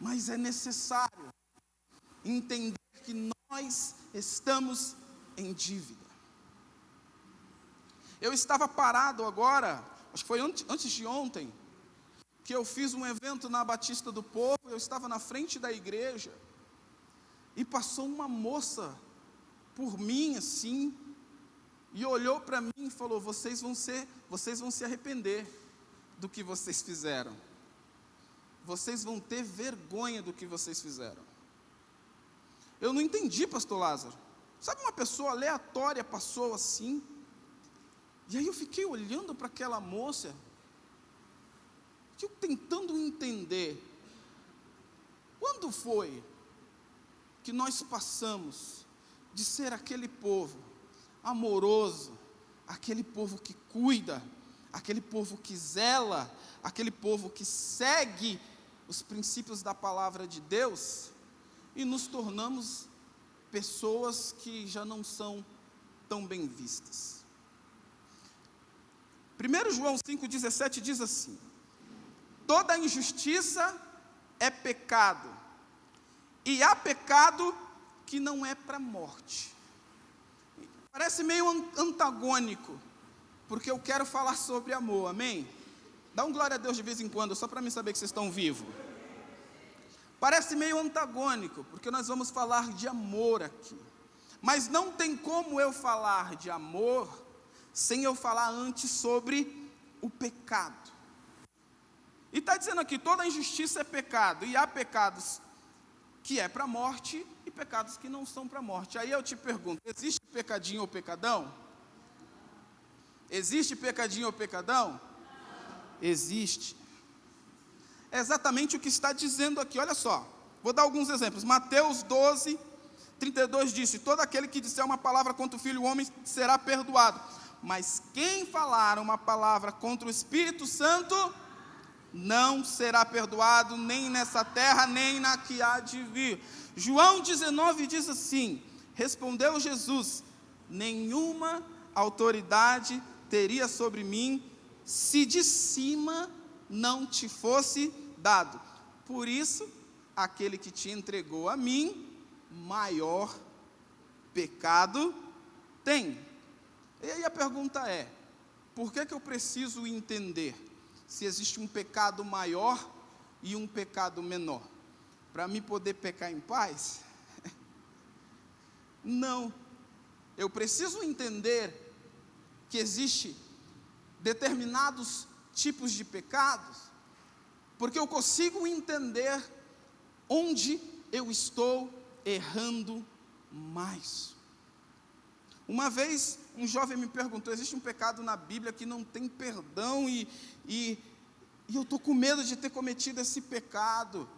mas é necessário entender que nós estamos em dívida. Eu estava parado agora, acho que foi antes de ontem, que eu fiz um evento na Batista do Povo. Eu estava na frente da igreja, e passou uma moça por mim assim, e olhou para mim e falou: vocês vão se arrepender do que vocês fizeram, vocês vão ter vergonha do que vocês fizeram. Eu não entendi, pastor Lázaro. Sabe, uma pessoa aleatória passou assim, e aí eu fiquei olhando para aquela moça, eu tentando entender, quando foi que nós passamos de ser aquele povo amoroso, aquele povo que cuida, aquele povo que zela, aquele povo que segue os princípios da palavra de Deus, e nos tornamos pessoas que já não são tão bem vistas. 1 João 5,17 diz assim: toda injustiça é pecado, e há pecado que não é para a morte. Parece meio antagônico, porque eu quero falar sobre amor, amém? Dá um glória a Deus de vez em quando, só para mim saber que vocês estão vivos. Parece meio antagônico, porque nós vamos falar de amor aqui. Mas não tem como eu falar de amor sem eu falar antes sobre o pecado. E está dizendo aqui: toda injustiça é pecado, e há pecados que é para a morte e pecados que não são para a morte. Aí eu te pergunto: existe pecadinho ou pecadão? Existe pecadinho ou pecadão? Existe. É exatamente o que está dizendo aqui, olha só, vou dar alguns exemplos. Mateus 12, 32 diz: todo aquele que disser uma palavra contra o Filho do Homem será perdoado, mas quem falar uma palavra contra o Espírito Santo não será perdoado, nem nessa terra, nem na que há de vir. João 19 diz assim: respondeu Jesus: nenhuma autoridade teria sobre mim, se de cima não te fosse dado. Por isso, aquele que te entregou a mim, maior pecado tem. E aí a pergunta é: por que eu preciso entender se existe um pecado maior e um pecado menor? Para mim poder pecar em paz? Não. Eu preciso entender que existe determinados tipos de pecados, porque eu consigo entender onde eu estou errando mais. Uma vez um jovem me perguntou: existe um pecado na Bíblia que não tem perdão, e eu estou com medo de ter cometido esse pecado,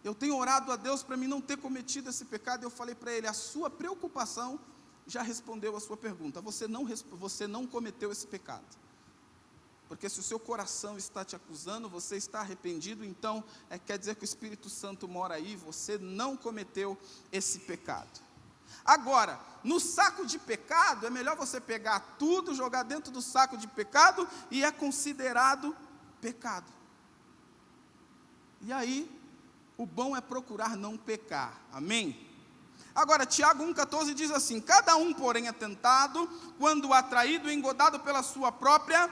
eu tenho orado a Deus para mim não ter cometido esse pecado. Eu falei para ele: a sua preocupação já respondeu a sua pergunta, você não cometeu esse pecado, porque se o seu coração está te acusando, você está arrependido, então quer dizer que o Espírito Santo mora aí, você não cometeu esse pecado. Agora, no saco de pecado, é melhor você pegar tudo, jogar dentro do saco de pecado, e é considerado pecado. E aí, o bom é procurar não pecar. Amém? Agora, Tiago 1,14 diz assim: cada um, porém, é tentado quando atraído e engodado pela sua própria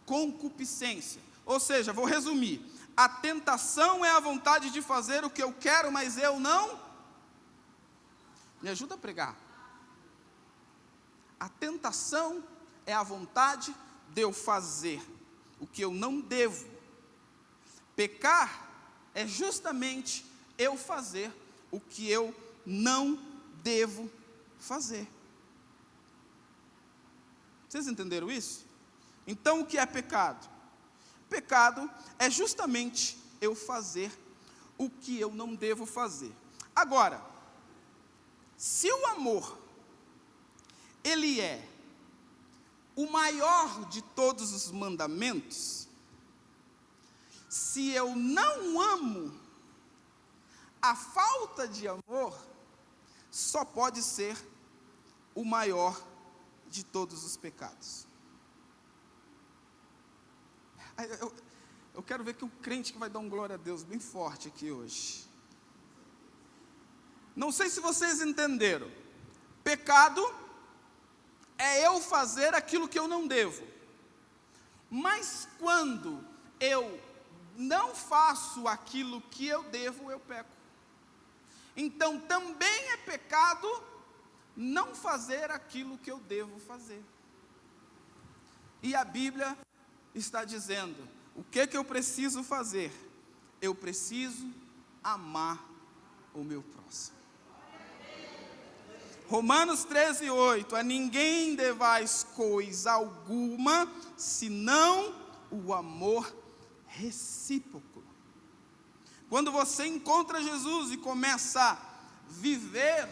concupiscência. Ou seja, vou resumir: a tentação é a vontade de fazer o que eu quero, mas eu não. Me ajuda a pregar. A tentação é a vontade de eu fazer o que eu não devo. Pecar é justamente eu fazer o que eu não devo fazer. Vocês entenderam isso? Então, o que é pecado? Pecado é justamente eu fazer o que eu não devo fazer. Agora, se o amor, ele é o maior de todos os mandamentos, se eu não amo, a falta de amor só pode ser o maior de todos os pecados. Eu quero ver que o crente que vai dar um glória a Deus bem forte aqui hoje. Não sei se vocês entenderam. Pecado é eu fazer aquilo que eu não devo. Mas quando eu não faço aquilo que eu devo, eu peco. Então também é pecado não fazer aquilo que eu devo fazer. E a Bíblia está dizendo: o que eu preciso fazer? Eu preciso amar o meu próximo. Romanos 13:8: a ninguém devais coisa alguma, senão o amor recíproco. Quando você encontra Jesus e começa a viver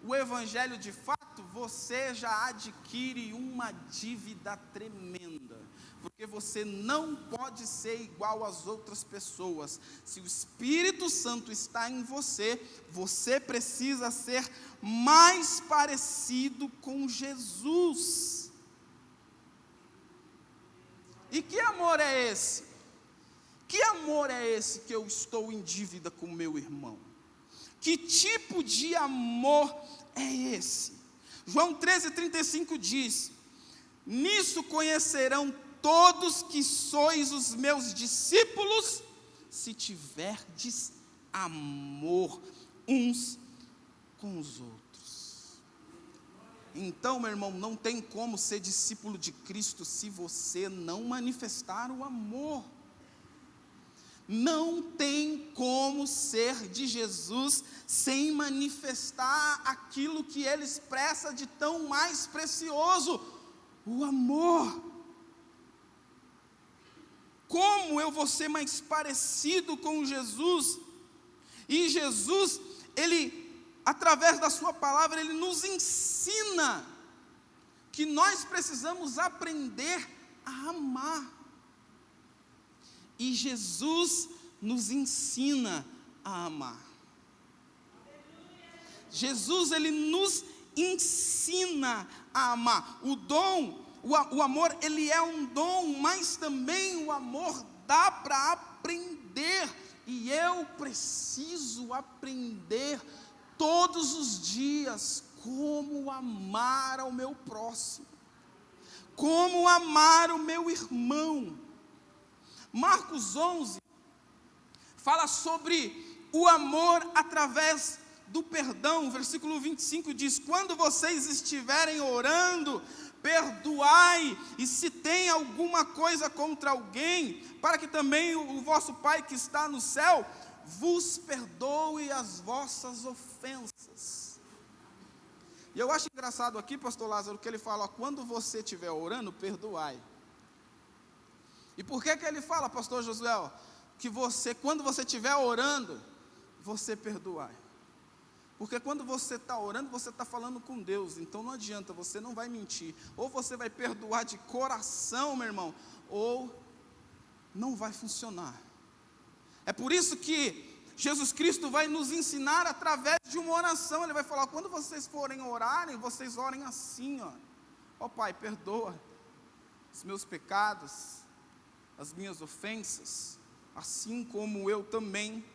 o Evangelho de fato, você já adquire uma dívida tremenda, porque você não pode ser igual às outras pessoas. Se o Espírito Santo está em você, você precisa ser mais parecido com Jesus. E que amor é esse? Que amor é esse que eu estou em dívida com meu irmão? Que tipo de amor é esse? João 13:35 diz: nisso conhecerão todos que sois os meus discípulos, se tiverdes amor uns com os outros. Então, meu irmão, não tem como ser discípulo de Cristo se você não manifestar o amor. Não tem como ser de Jesus sem manifestar aquilo que Ele expressa de tão mais precioso, o amor. Como eu vou ser mais parecido com Jesus? E Jesus, Ele, através da sua palavra, Ele nos ensina que nós precisamos aprender a amar. E Jesus nos ensina a amar. Jesus, Ele nos ensina a amar. O dom, o amor, ele é um dom, mas também o amor dá para aprender. E eu preciso aprender todos os dias como amar ao meu próximo, como amar o meu irmão. Marcos 11 fala sobre o amor através do perdão. Versículo 25 diz: quando vocês estiverem orando, perdoai, e se tem alguma coisa contra alguém, para que também o vosso Pai que está no céu vos perdoe as vossas ofensas. E eu acho engraçado aqui, pastor Lázaro, que ele fala: ó, quando você estiver orando, perdoai. E por que ele fala, pastor Josué, que você, quando você estiver orando, você perdoai? Porque quando você está orando, você está falando com Deus. Então não adianta, você não vai mentir. Ou você vai perdoar de coração, meu irmão, ou não vai funcionar. É por isso que Jesus Cristo vai nos ensinar através de uma oração. Ele vai falar: quando vocês forem orarem, vocês orem assim, ó Pai, perdoa os meus pecados, as minhas ofensas, assim como eu também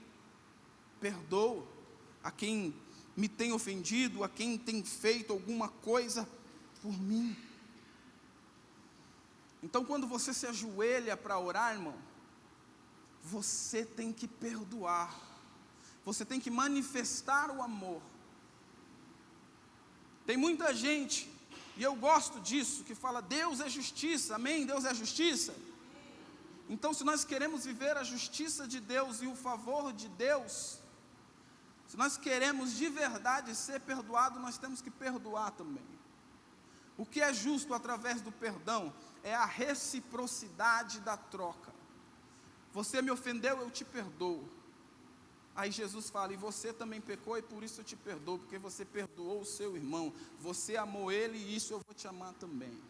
perdoo a quem me tem ofendido, a quem tem feito alguma coisa por mim. Então, quando você se ajoelha para orar, irmão, você tem que perdoar, você tem que manifestar o amor. Tem muita gente, e eu gosto disso, que fala: Deus é justiça, amém? Deus é justiça. Então, se nós queremos viver a justiça de Deus e o favor de Deus, se nós queremos de verdade ser perdoado, nós temos que perdoar também. O que é justo através do perdão é a reciprocidade da troca. Você me ofendeu, eu te perdoo. Aí Jesus fala: e você também pecou e por isso eu te perdoo, porque você perdoou o seu irmão, você amou ele e isso eu vou te amar também.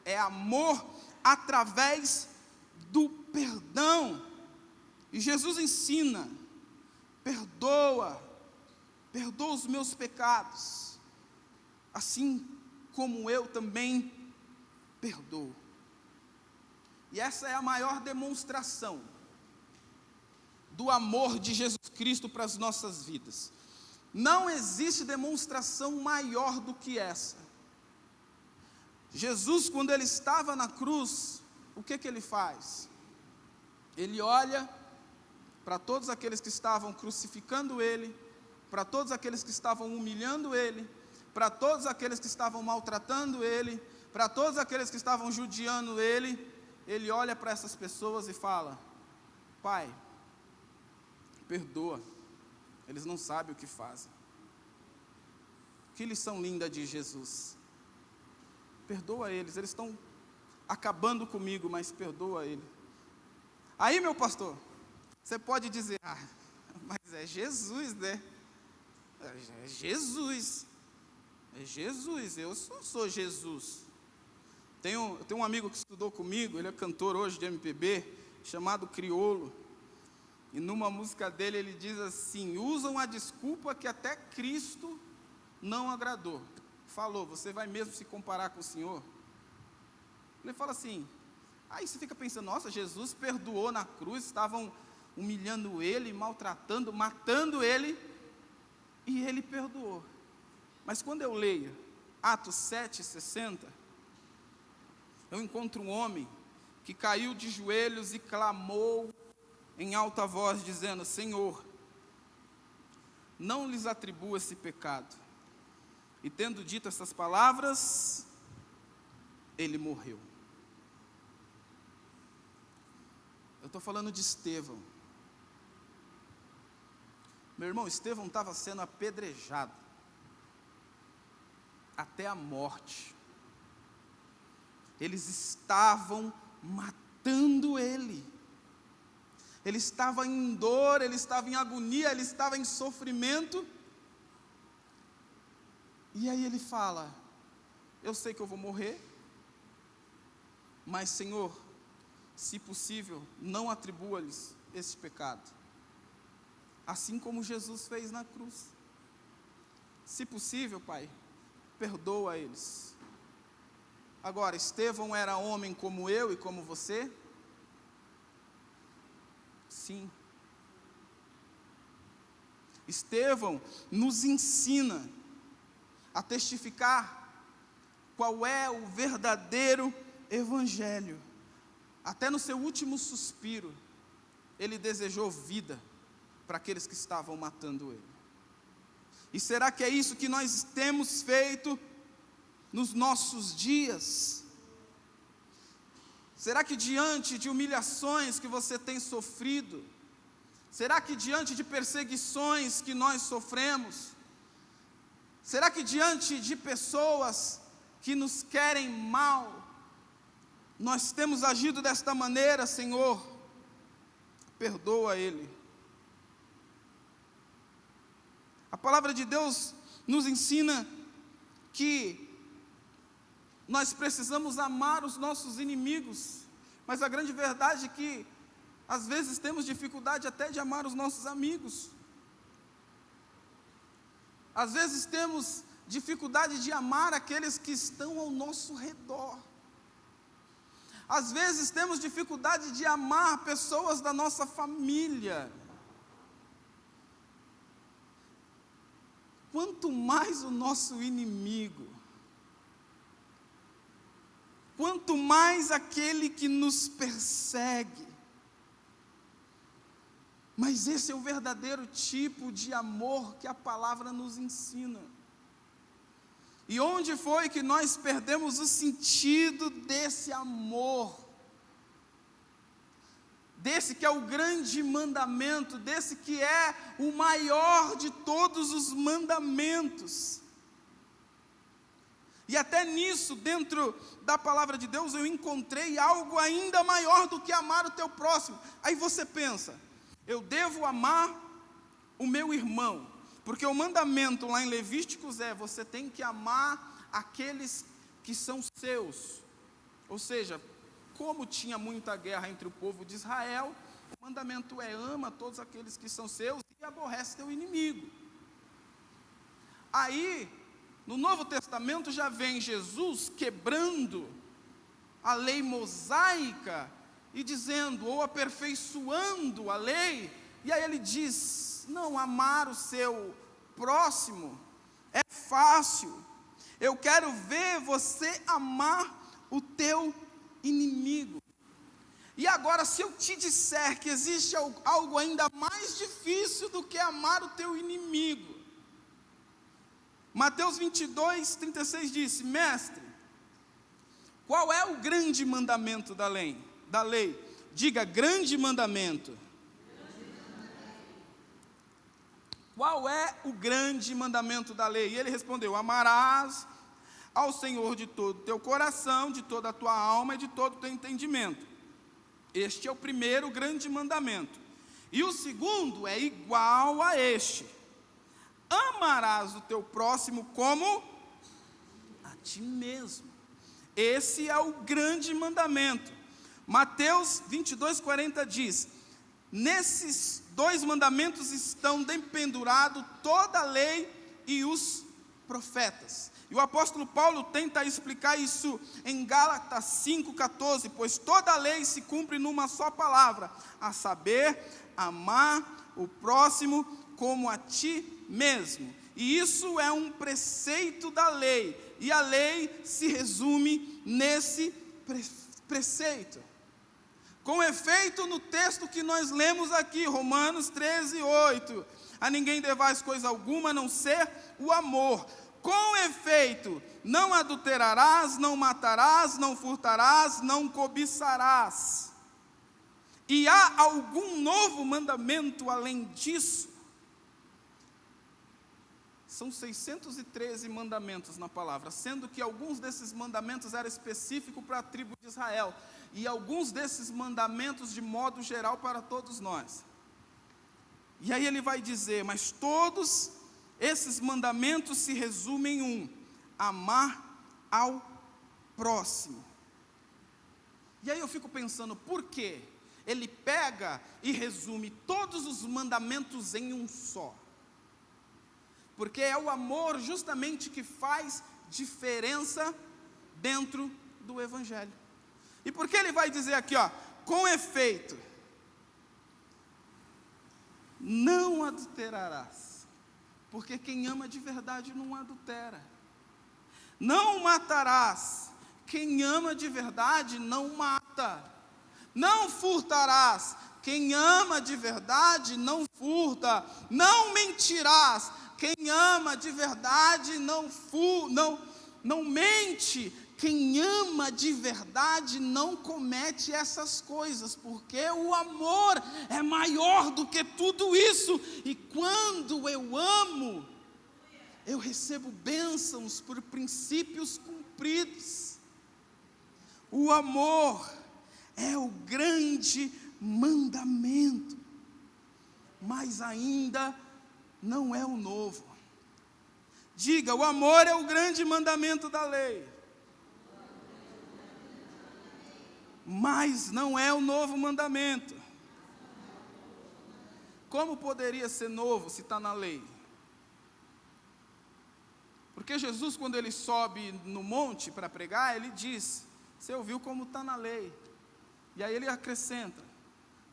É amor através do perdão. E Jesus ensina: perdoa os meus pecados, assim como eu também perdoo. E essa é a maior demonstração do amor de Jesus Cristo para as nossas vidas. Não existe demonstração maior do que essa. Jesus, quando ele estava na cruz, o que ele faz? Ele olha para todos aqueles que estavam crucificando ele, para todos aqueles que estavam humilhando ele, para todos aqueles que estavam maltratando ele, para todos aqueles que estavam judiando ele. Ele olha para essas pessoas e fala: Pai, perdoa, eles não sabem o que fazem. Que lição linda de Jesus. Perdoa eles estão acabando comigo, mas perdoa ele. Aí, meu pastor, você pode dizer: mas é Jesus, né? É Jesus, eu não sou Jesus. Eu tenho um amigo que estudou comigo, ele é cantor hoje de MPB, chamado Criolo. E numa música dele ele diz assim: usam a desculpa que até Cristo não agradou. Falou: você vai mesmo se comparar com o Senhor? Ele fala assim, aí você fica pensando: nossa, Jesus perdoou na cruz, estavam humilhando ele, maltratando, matando ele, e ele perdoou. Mas quando eu leio Atos 7:60, eu encontro um homem que caiu de joelhos e clamou em alta voz, dizendo: Senhor, não lhes atribua esse pecado. E tendo dito essas palavras, ele morreu. Eu estou falando de Estevão. Meu irmão, Estevão estava sendo apedrejado até a morte. Eles estavam matando ele. Ele estava em dor, ele estava em agonia, ele estava em sofrimento. E aí ele fala: eu sei que eu vou morrer, mas Senhor, se possível, não atribua-lhes esse pecado. Assim como Jesus fez na cruz. Se possível, Pai, perdoa eles. Agora, Estevão era homem como eu e como você? Sim. Estevão nos ensina a testificar qual é o verdadeiro evangelho. Até no seu último suspiro, ele desejou vida para aqueles que estavam matando ele. E será que é isso que nós temos feito nos nossos dias? Será que diante de humilhações que você tem sofrido, será que diante de perseguições que nós sofremos, será que diante de pessoas que nos querem mal, nós temos agido desta maneira? Senhor, perdoa ele. A palavra de Deus nos ensina que nós precisamos amar os nossos inimigos, mas a grande verdade é que às vezes temos dificuldade até de amar os nossos amigos. Às vezes temos dificuldade de amar aqueles que estão ao nosso redor. Às vezes temos dificuldade de amar pessoas da nossa família. quanto mais o nosso inimigo, quanto mais aquele que nos persegue. Mas esse é o verdadeiro tipo de amor que a palavra nos ensina. E onde foi que nós perdemos o sentido desse amor? Desse que é o grande mandamento, desse que é o maior de todos os mandamentos. E até nisso, dentro da palavra de Deus, eu encontrei algo ainda maior do que amar o teu próximo. Aí você pensa, eu devo amar o meu irmão, porque o mandamento lá em Levíticos é, você tem que amar aqueles que são seus. Ou seja, como tinha muita guerra entre o povo de Israel, o mandamento é, ama todos aqueles que são seus e aborrece teu inimigo. Aí, no Novo Testamento já vem Jesus quebrando a lei mosaica e dizendo, ou aperfeiçoando a lei, e aí ele diz, não, amar o seu próximo é fácil, eu quero ver você amar o teu inimigo. E agora, se eu te disser que existe algo ainda mais difícil do que amar o teu inimigo, Mateus 22, 36 disse, mestre, qual é o grande mandamento da lei? Diga, grande mandamento. Qual é o grande mandamento da lei? E ele respondeu, amarás ao Senhor de todo o teu coração, de toda a tua alma e de todo o teu entendimento. Este é o primeiro grande mandamento. E o segundo é igual a este. Amarás o teu próximo como a ti mesmo. Esse é o grande mandamento. Mateus 22, 40 diz, nesses dois mandamentos estão dependurados toda a lei e os profetas. E o apóstolo Paulo tenta explicar isso em Gálatas 5,14, pois toda a lei se cumpre numa só palavra, a saber, amar o próximo como a ti mesmo. E isso é um preceito da lei, e a lei se resume nesse preceito. Com efeito, no texto que nós lemos aqui, Romanos 13, 8, a ninguém devais coisa alguma a não ser o amor. Com efeito, não adulterarás, não matarás, não furtarás, não cobiçarás. E há algum novo mandamento além disso? São 613 mandamentos na palavra, sendo que alguns desses mandamentos eram específicos para a tribo de Israel, e alguns desses mandamentos de modo geral para todos nós. E aí ele vai dizer, mas todos esses mandamentos se resumem em um, amar ao próximo. E aí eu fico pensando, por quê? Ele pega e resume todos os mandamentos em um só. Porque é o amor justamente que faz diferença dentro do Evangelho. E por que ele vai dizer aqui, ó, com efeito, não adulterarás, porque quem ama de verdade não adultera. Não matarás, quem ama de verdade não mata. Não furtarás, quem ama de verdade não furta. Não mentirás, quem ama de verdade não mente. Quem ama de verdade não comete essas coisas, porque o amor é maior do que tudo isso. E quando eu amo, eu recebo bênçãos por princípios cumpridos. O amor é o grande mandamento, mas ainda não é o novo. Diga, o amor é o grande mandamento da lei, mas não é o novo mandamento. Como poderia ser novo se está na lei? Porque Jesus, quando ele sobe no monte para pregar, ele diz, você ouviu como está na lei. E aí ele acrescenta,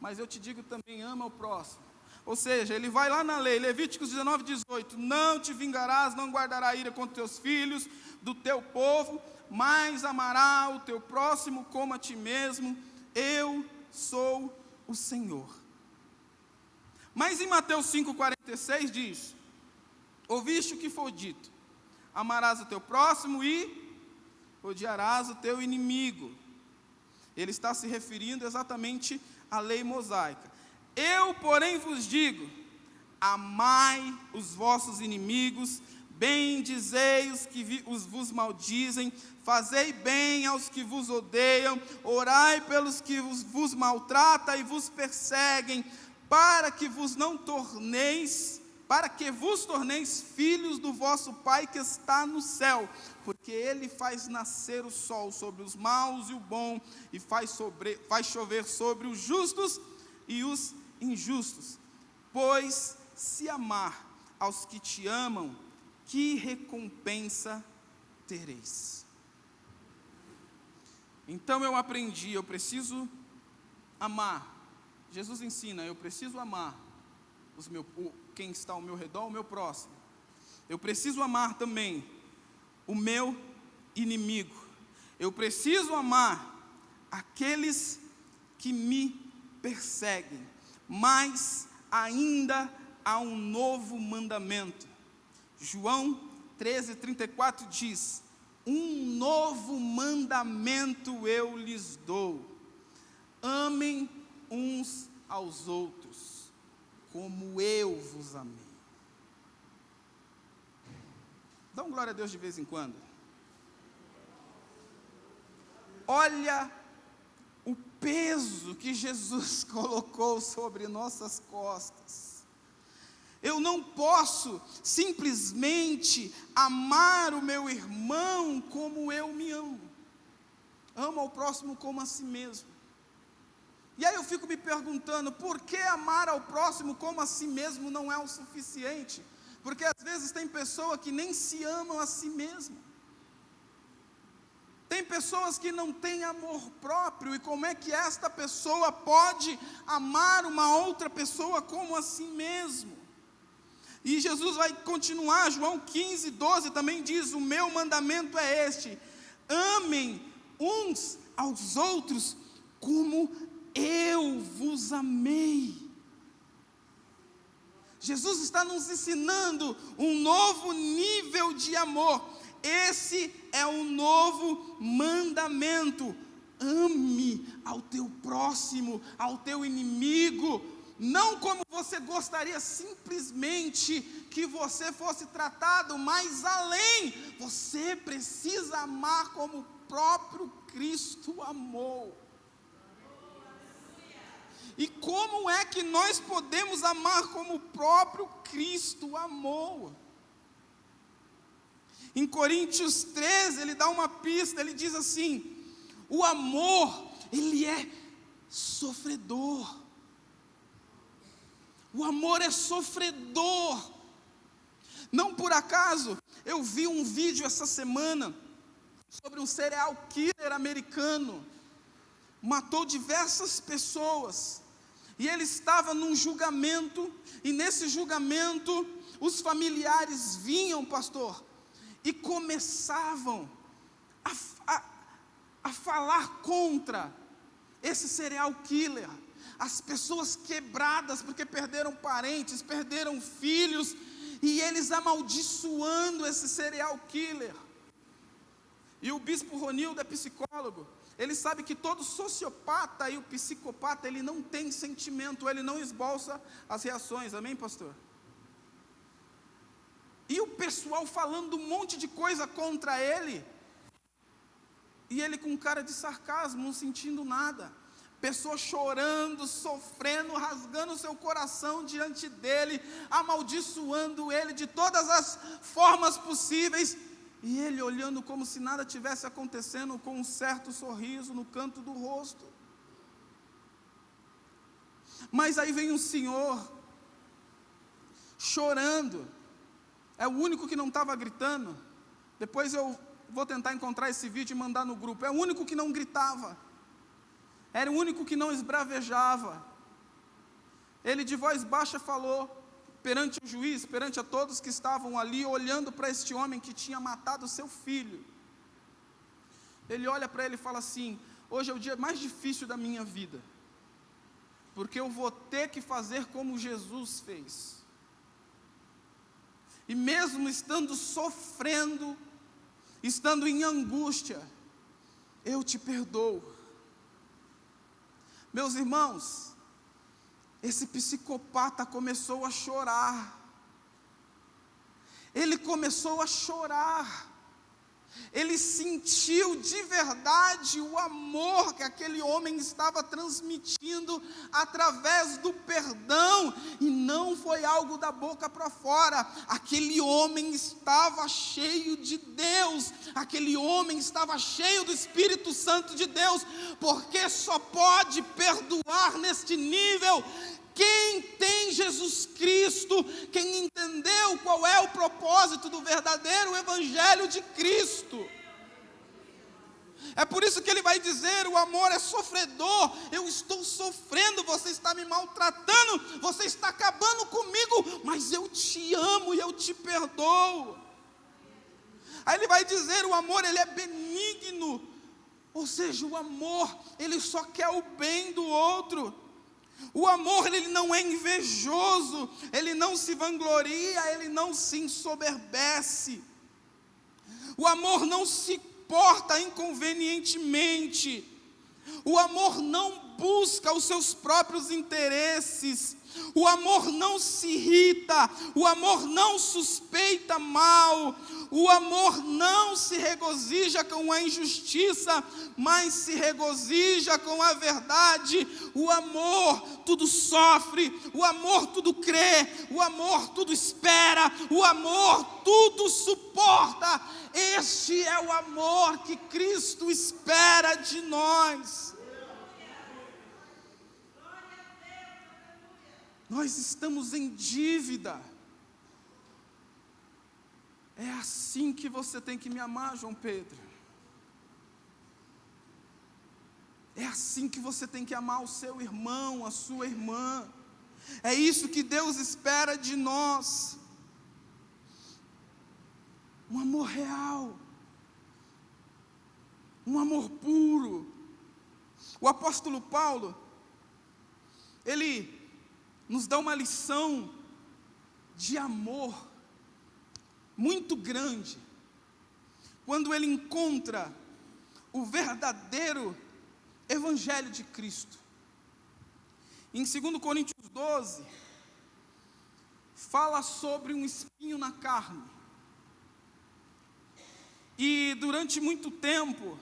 mas eu te digo também, ama o próximo. Ou seja, ele vai lá na lei, Levíticos 19, 18, não te vingarás, não guardará ira contra teus filhos, do teu povo, mas amará o teu próximo como a ti mesmo, eu sou o Senhor. Mas em Mateus 5,46 diz, ouviste o que foi dito, amarás o teu próximo e odiarás o teu inimigo. Ele está se referindo exatamente à lei mosaica. Eu, porém, vos digo, amai os vossos inimigos, bendizei os que vos maldizem, fazei bem aos que vos odeiam, orai pelos que vos maltratam e vos perseguem, para que vos torneis filhos do vosso Pai que está no céu, porque Ele faz nascer o sol sobre os maus e o bom, e faz chover sobre os justos e os injustos. Pois se amar aos que te amam, que recompensa tereis? Então eu aprendi, eu preciso amar. Jesus ensina, eu preciso amar quem está ao meu redor, o meu próximo. Eu preciso amar também o meu inimigo. Eu preciso amar aqueles que me perseguem. Mas ainda há um novo mandamento. João 13:34 diz, um novo mandamento eu lhes dou, amem uns aos outros, como eu vos amei. Dá um glória a Deus de vez em quando. Olha o peso que Jesus colocou sobre nossas costas. Eu não posso simplesmente amar o meu irmão como eu me amo. Amo ao próximo como a si mesmo. E aí eu fico me perguntando, por que amar ao próximo como a si mesmo não é o suficiente? Porque às vezes tem pessoa que nem se amam a si mesmo. Tem pessoas que não têm amor próprio, e como é que esta pessoa pode amar uma outra pessoa como a si mesmo? E Jesus vai continuar, João 15:12 também diz, o meu mandamento é este, amem uns aos outros como eu vos amei. Jesus está nos ensinando um novo nível de amor. Esse é um novo mandamento. Ame ao teu próximo, ao teu inimigo, não como você gostaria simplesmente que você fosse tratado, mas além, você precisa amar como o próprio Cristo amou. E como é que nós podemos amar como o próprio Cristo amou? Em Coríntios 13, ele dá uma pista, ele diz assim, o amor, ele é sofredor. O amor é sofredor. Não por acaso, eu vi um vídeo essa semana, sobre um serial killer americano, matou diversas pessoas, e ele estava num julgamento, e nesse julgamento, os familiares vinham, pastor, e começavam a falar contra esse serial killer, as pessoas quebradas, porque perderam parentes, perderam filhos, e eles amaldiçoando esse serial killer. E o bispo Ronildo é psicólogo, ele sabe que todo sociopata e o psicopata, ele não tem sentimento, ele não esboça as reações, amém, pastor? E o pessoal falando um monte de coisa contra ele, e ele com cara de sarcasmo, não sentindo nada, pessoas chorando, sofrendo, rasgando o seu coração diante dele, amaldiçoando ele de todas as formas possíveis, e ele olhando como se nada tivesse acontecendo, com um certo sorriso no canto do rosto. Mas aí vem um senhor, chorando, é o único que não estava gritando, depois eu vou tentar encontrar esse vídeo e mandar no grupo, é o único que não gritava, era o único que não esbravejava, Ele de voz baixa falou perante o juiz, perante a todos que estavam ali, olhando para este homem que tinha matado seu filho. Ele olha para ele e fala assim: hoje é o dia mais difícil da minha vida, porque eu vou ter que fazer como Jesus fez. E mesmo estando sofrendo, estando em angústia, eu te perdoo. Meus irmãos, esse psicopata começou a chorar. Ele começou a chorar. Ele sentiu de verdade o amor que aquele homem estava transmitindo através do perdão, e não foi algo da boca para fora. Aquele homem estava cheio de Deus, aquele homem estava cheio do Espírito Santo de Deus, porque só pode perdoar neste nível quem tem Jesus Cristo, quem entendeu qual é o propósito do verdadeiro Evangelho de Cristo. É por isso que ele vai dizer: o amor é sofredor, eu estou sofrendo, você está me maltratando, você está acabando comigo, mas eu te amo e eu te perdoo. Aí ele vai dizer: o amor, ele é benigno, ou seja, o amor, ele só quer o bem do outro. O amor, ele não é invejoso, ele não se vangloria, ele não se ensoberbece. O amor não se porta inconvenientemente. O amor não busca os seus próprios interesses. O amor não se irrita, o amor não suspeita mal, o amor não se regozija com a injustiça, mas se regozija com a verdade. O amor tudo sofre, o amor tudo crê, o amor tudo espera, o amor tudo suporta. Este é o amor que Cristo espera de nós. Nós estamos em dívida. É assim que você tem que me amar, João Pedro. É assim que você tem que amar o seu irmão, a sua irmã. É isso que Deus espera de nós. Um amor real. Um amor puro. O apóstolo Paulo, ele nos dá uma lição de amor muito grande, quando ele encontra o verdadeiro Evangelho de Cristo. Em 2 Coríntios 12, fala sobre um espinho na carne, e durante muito tempo,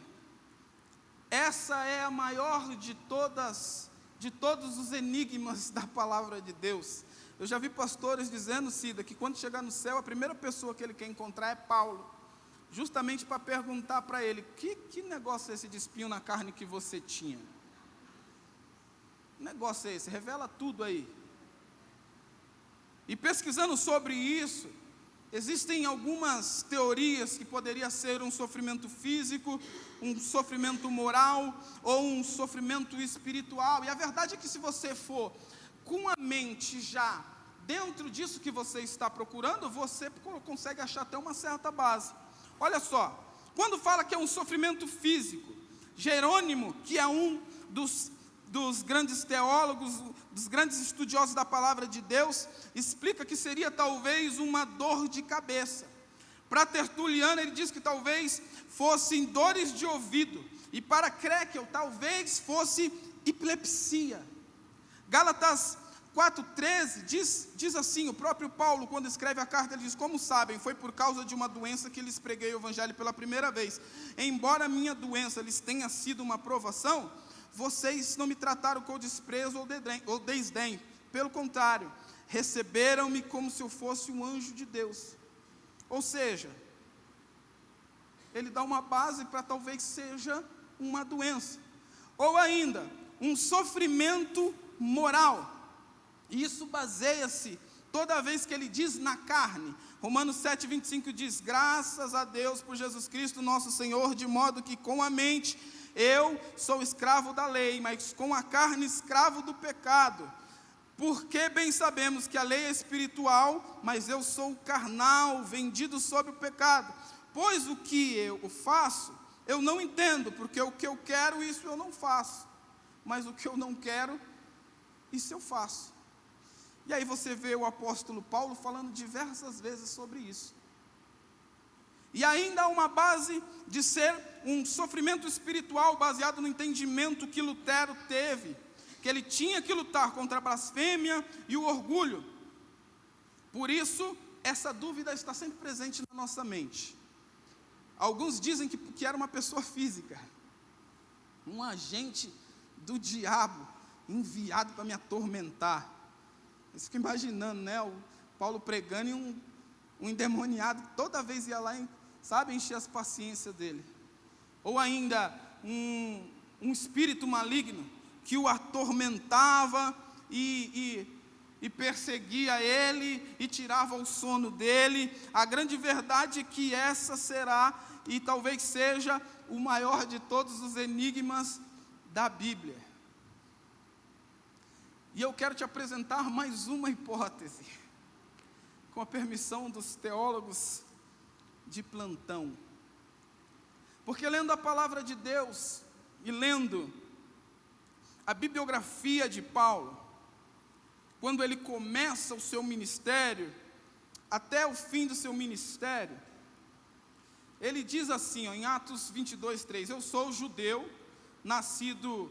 essa é a maior de todos os enigmas da palavra de Deus. Eu já vi pastores dizendo, Cida, que quando chegar no céu, a primeira pessoa que ele quer encontrar é Paulo, justamente para perguntar para ele: que negócio é esse de espinho na carne que você tinha? Que negócio é esse? Revela tudo aí. E pesquisando sobre isso, existem algumas teorias que poderia ser um sofrimento físico, um sofrimento moral ou um sofrimento espiritual. E a verdade é que se você for com a mente já dentro disso que você está procurando, você consegue achar até uma certa base. Olha só, quando fala que é um sofrimento físico, Jerônimo, que é um dos grandes teólogos, dos grandes estudiosos da palavra de Deus, explica que seria talvez uma dor de cabeça. Para Tertuliano, ele diz que talvez fossem dores de ouvido, e para Krekel, talvez fosse epilepsia. Gálatas 4,13 diz assim, o próprio Paulo, quando escreve a carta, ele diz: como sabem, foi por causa de uma doença que lhes preguei o evangelho pela primeira vez. Embora a minha doença lhes tenha sido uma provação, vocês não me trataram com desprezo ou desdém. Pelo contrário, receberam-me como se eu fosse um anjo de Deus. Ou seja, ele dá uma base para talvez seja uma doença. Ou ainda, um sofrimento moral. E isso baseia-se toda vez que ele diz na carne. Romanos 7,25 diz: graças a Deus por Jesus Cristo nosso Senhor, de modo que com a mente eu sou escravo da lei, mas com a carne escravo do pecado. Porque bem sabemos que a lei é espiritual, mas eu sou carnal, vendido sob o pecado. Pois o que eu faço, eu não entendo, porque o que eu quero, isso eu não faço. Mas o que eu não quero, isso eu faço. E aí você vê o apóstolo Paulo falando diversas vezes sobre isso. E ainda há uma base de ser um sofrimento espiritual baseado no entendimento que Lutero teve, que ele tinha que lutar contra a blasfêmia e o orgulho. Por isso, essa dúvida está sempre presente na nossa mente. Alguns dizem que era uma pessoa física, um agente do diabo, enviado para me atormentar. Eu fico imaginando, né, o Paulo pregando e um endemoniado toda vez ia lá, encher as paciências dele. Ou ainda, um espírito maligno, que o atormentava e perseguia ele e tirava o sono dele. A grande verdade é que essa será e talvez seja o maior de todos os enigmas da Bíblia. E eu quero te apresentar mais uma hipótese, com a permissão dos teólogos de plantão. Porque lendo a palavra de Deus e lendo a bibliografia de Paulo, quando ele começa o seu ministério, até o fim do seu ministério, ele diz assim, em Atos 22:3, eu sou judeu, nascido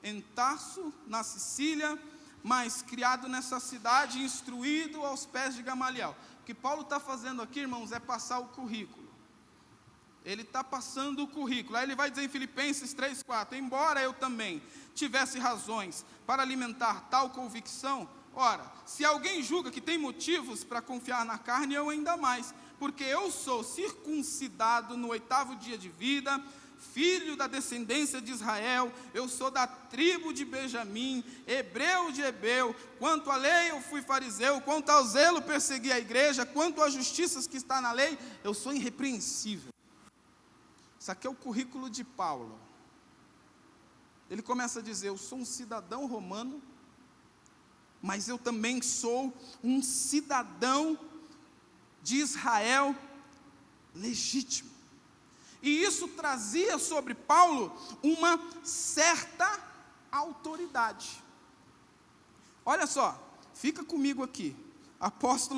em Tarso, na Sicília, mas criado nessa cidade, instruído aos pés de Gamaliel. O que Paulo está fazendo aqui, irmãos, é passar o currículo. Ele está passando o currículo. Aí ele vai dizer em Filipenses 3:4, embora eu também tivesse razões para alimentar tal convicção, ora, se alguém julga que tem motivos para confiar na carne, eu ainda mais, porque eu sou circuncidado no 8º dia de vida, filho da descendência de Israel, eu sou da tribo de Benjamim, hebreu de hebreu, quanto à lei eu fui fariseu, quanto ao zelo persegui a igreja, quanto às justiças que está na lei, eu sou irrepreensível. Isso aqui é o currículo de Paulo. Ele começa a dizer, eu sou um cidadão romano, mas eu também sou um cidadão de Israel legítimo. E isso trazia sobre Paulo uma certa autoridade. Olha só, fica comigo aqui. Atos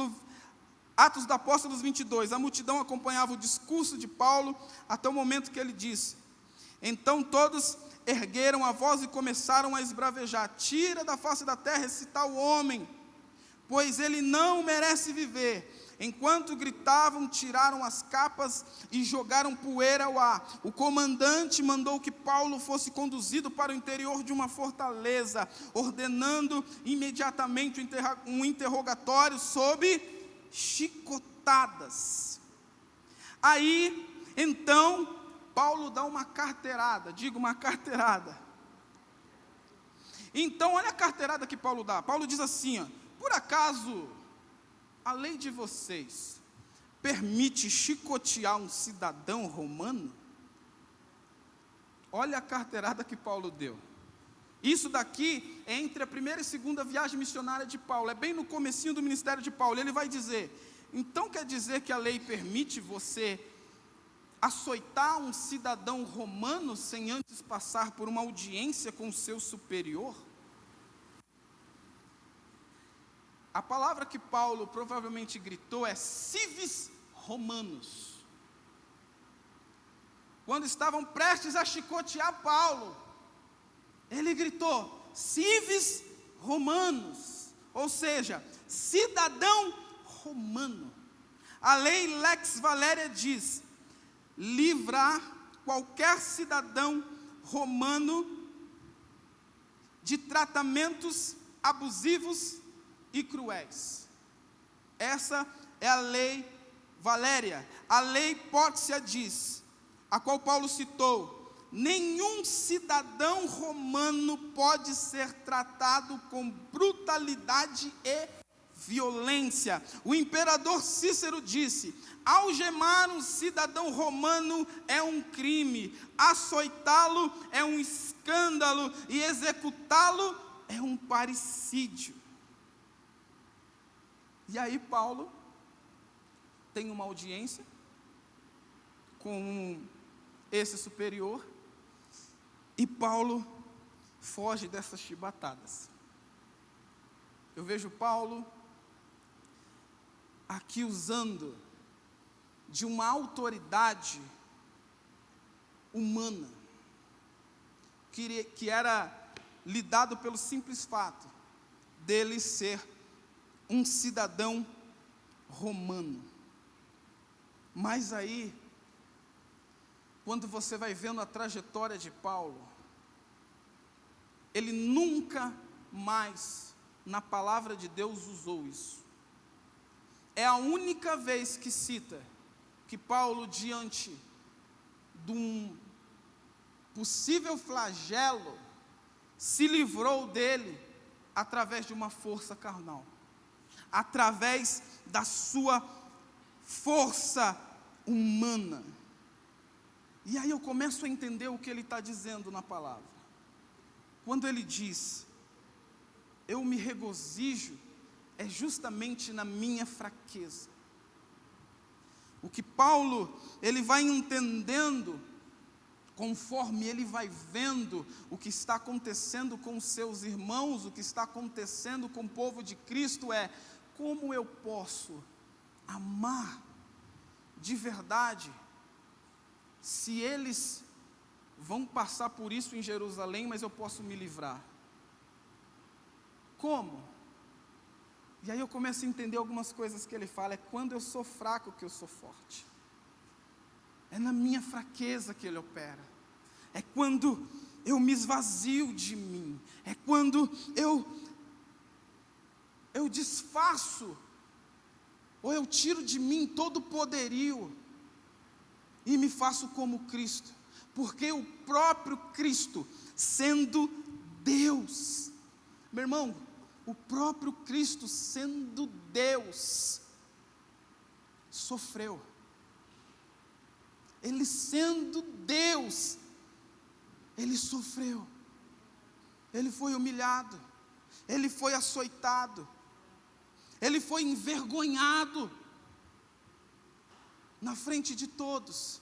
dos Apóstolos 22, a multidão acompanhava o discurso de Paulo até o momento que ele disse, então todos ergueram a voz e começaram a esbravejar, tira da face da terra esse tal homem, pois ele não merece viver. Enquanto gritavam, tiraram as capas e jogaram poeira ao ar. O comandante mandou que Paulo fosse conduzido para o interior de uma fortaleza, ordenando imediatamente um interrogatório sob chicotadas. Aí, então, Paulo dá uma carteirada, uma carteirada. Então, olha a carteirada que Paulo dá. Paulo diz assim, ó, por acaso a lei de vocês permite chicotear um cidadão romano? Olha a carteirada que Paulo deu. Isso daqui é entre a primeira e segunda viagem missionária de Paulo, é bem no comecinho do ministério de Paulo. Ele vai dizer, então quer dizer que a lei permite você açoitar um cidadão romano sem antes passar por uma audiência com o seu superior? A palavra que Paulo provavelmente gritou é civis romanos. Quando estavam prestes a chicotear Paulo, ele gritou, civis romanos, ou seja, cidadão romano. A lei Lex Valéria diz, livrar qualquer cidadão romano de tratamentos abusivos e cruéis. Essa é a lei Valéria. A lei Pórcia diz, a qual Paulo citou, nenhum cidadão romano pode ser tratado com brutalidade e violência. O imperador Cícero disse, algemar um cidadão romano é um crime, açoitá-lo é um escândalo e executá-lo é um parricídio. E aí Paulo tem uma audiência com esse superior, e Paulo foge dessas chibatadas. Eu vejo Paulo aqui usando de uma autoridade humana, que era lhe dado pelo simples fato dele ser um cidadão romano. Mas aí, quando você vai vendo a trajetória de Paulo, ele nunca mais, na palavra de Deus, usou isso. É a única vez que cita que Paulo, diante de um possível flagelo, se livrou dele através de uma força carnal, através da sua força humana. E aí eu começo a entender o que ele está dizendo na palavra. Quando ele diz, eu me regozijo, é justamente na minha fraqueza. O que Paulo, ele vai entendendo, conforme ele vai vendo o que está acontecendo com os seus irmãos, o que está acontecendo com o povo de Cristo, é como eu posso amar de verdade, se eles vão passar por isso em Jerusalém, mas eu posso me livrar. Como? E aí eu começo a entender algumas coisas que ele fala. É quando eu sou fraco que eu sou forte. É na minha fraqueza que ele opera. É quando eu me esvazio de mim. É quando eu desfaço, ou eu tiro de mim todo o poderio e me faço como Cristo. Porque o próprio Cristo, sendo Deus, meu irmão, o próprio Cristo, sendo Deus, sofreu. Ele sendo Deus, ele sofreu. Ele foi humilhado, ele foi açoitado, ele foi envergonhado na frente de todos.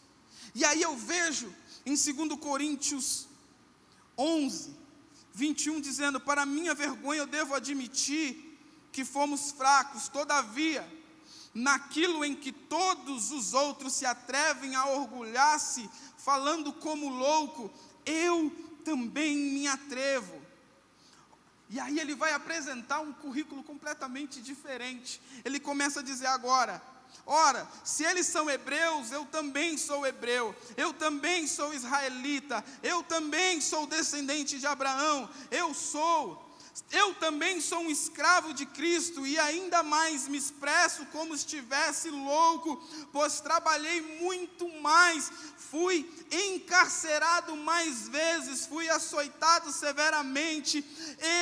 E aí eu vejo em 2 Coríntios 11, 21, dizendo, para minha vergonha eu devo admitir que fomos fracos, todavia, naquilo em que todos os outros se atrevem a orgulhar-se, falando como louco, eu também me atrevo. E aí ele vai apresentar um currículo completamente diferente. Ele começa a dizer agora, ora, se eles são hebreus, eu também sou hebreu, eu também sou israelita, eu também sou descendente de Abraão, eu também sou um escravo de Cristo, e ainda mais me expresso como estivesse louco, pois trabalhei muito mais, fui encarcerado mais vezes, fui açoitado severamente,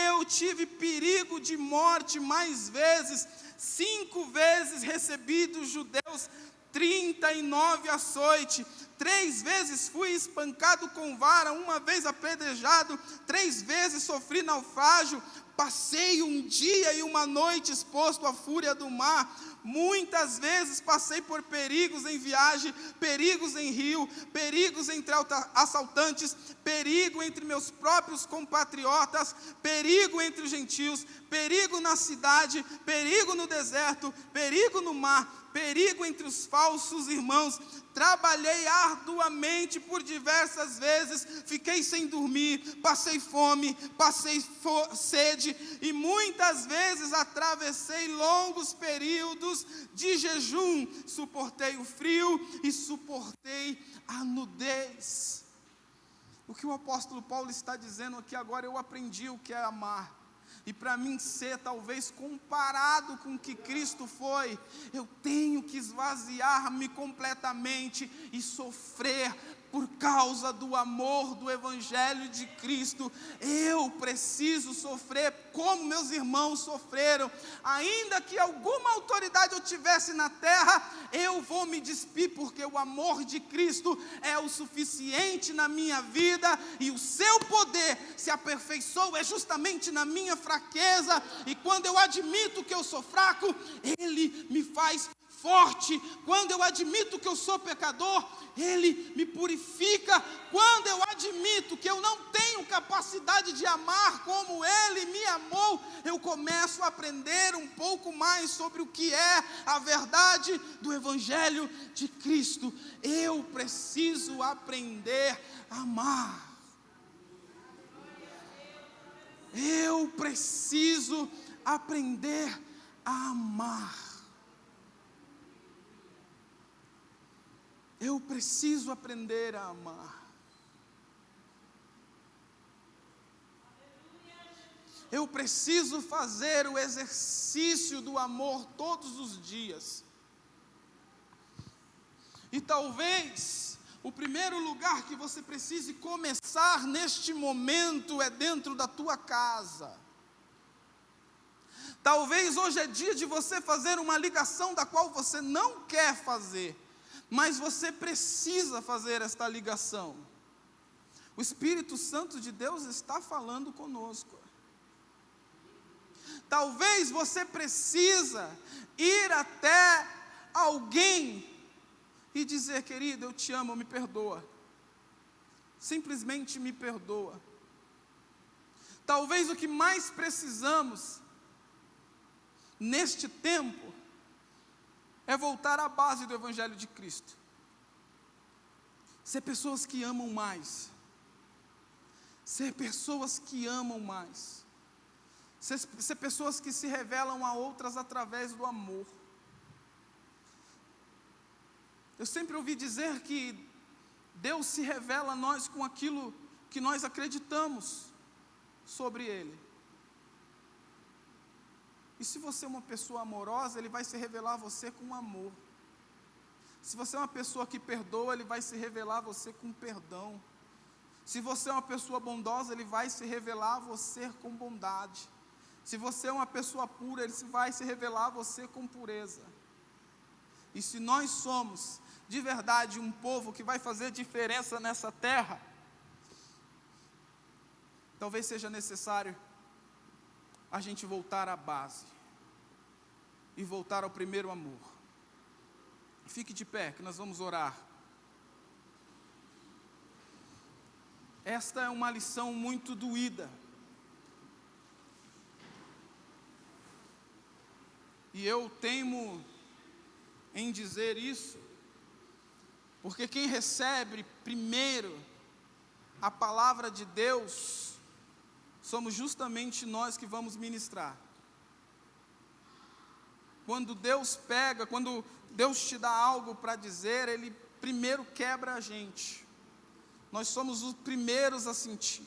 eu tive perigo de morte mais vezes, 5 vezes recebi dos judeus 39 açoites, 3 vezes fui espancado com vara, 1 vez apedrejado, 3 vezes sofri naufrágio, passei um dia e uma noite exposto à fúria do mar, muitas vezes passei por perigos em viagem, perigos em rio, perigos entre assaltantes, perigo entre meus próprios compatriotas, perigo entre os gentios, perigo na cidade, perigo no deserto, perigo no mar, perigo entre os falsos irmãos, trabalhei arduamente por diversas vezes, fiquei sem dormir, passei fome, passei sede, e muitas vezes atravessei longos períodos de jejum, suportei o frio e suportei a nudez. O que o apóstolo Paulo está dizendo aqui agora, eu aprendi o que é amar. E para mim ser talvez comparado com o que Cristo foi, eu tenho que esvaziar-me completamente e sofrer por causa do amor do Evangelho de Cristo, eu preciso sofrer como meus irmãos sofreram. Ainda que alguma autoridade eu tivesse na terra, eu vou me despir, porque o amor de Cristo é o suficiente na minha vida, e o seu poder se aperfeiçoa justamente na minha fraqueza. E quando eu admito que eu sou fraco, Ele me faz forte. Quando eu admito que eu sou pecador, Ele me purifica. Quando eu admito que eu não tenho capacidade de amar como Ele me amou, eu começo a aprender um pouco mais sobre o que é a verdade do Evangelho de Cristo. Eu preciso aprender a amar. Eu preciso aprender a amar. Eu preciso aprender a amar. Eu preciso fazer o exercício do amor todos os dias. E talvez o primeiro lugar que você precise começar neste momento é dentro da tua casa. Talvez hoje é dia de você fazer uma ligação da qual você não quer fazer, mas você precisa fazer esta ligação. O Espírito Santo de Deus está falando conosco. Talvez você precisa ir até alguém e dizer: querido, eu te amo, me perdoa. Simplesmente me perdoa. Talvez o que mais precisamos neste tempo é voltar à base do Evangelho de Cristo. Ser pessoas que amam mais. Ser pessoas que amam mais. Ser pessoas que se revelam a outras através do amor. Eu sempre ouvi dizer que Deus se revela a nós com aquilo que nós acreditamos sobre Ele. E se você é uma pessoa amorosa, Ele vai se revelar a você com amor. Se você é uma pessoa que perdoa, Ele vai se revelar a você com perdão. Se você é uma pessoa bondosa, Ele vai se revelar a você com bondade. Se você é uma pessoa pura, Ele vai se revelar a você com pureza. E se nós somos, de verdade, um povo que vai fazer diferença nessa terra, talvez seja necessário a gente voltar à base e voltar ao primeiro amor. Fique de pé, que nós vamos orar. Esta é uma lição muito doída. E eu teimo em dizer isso, porque quem recebe primeiro a palavra de Deus somos justamente nós que vamos ministrar. Quando Deus quando Deus te dá algo para dizer, Ele primeiro quebra a gente. Nós somos os primeiros a sentir.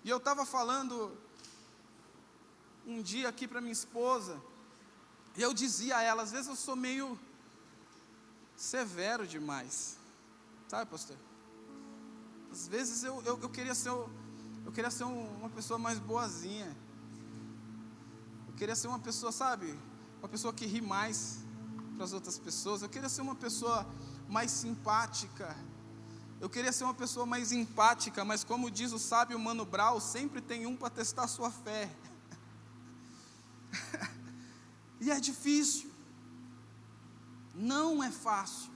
E eu estava falando um dia aqui para minha esposa, e eu dizia a ela: às vezes eu sou meio severo demais, sabe, pastor? Às vezes eu queria ser uma pessoa mais boazinha. Eu queria ser uma pessoa, sabe, uma pessoa que ri mais para as outras pessoas. Eu queria ser uma pessoa mais simpática. Eu queria ser uma pessoa mais empática, mas como diz o sábio Mano Brown, sempre tem um para testar a sua fé. E é difícil. Não é fácil.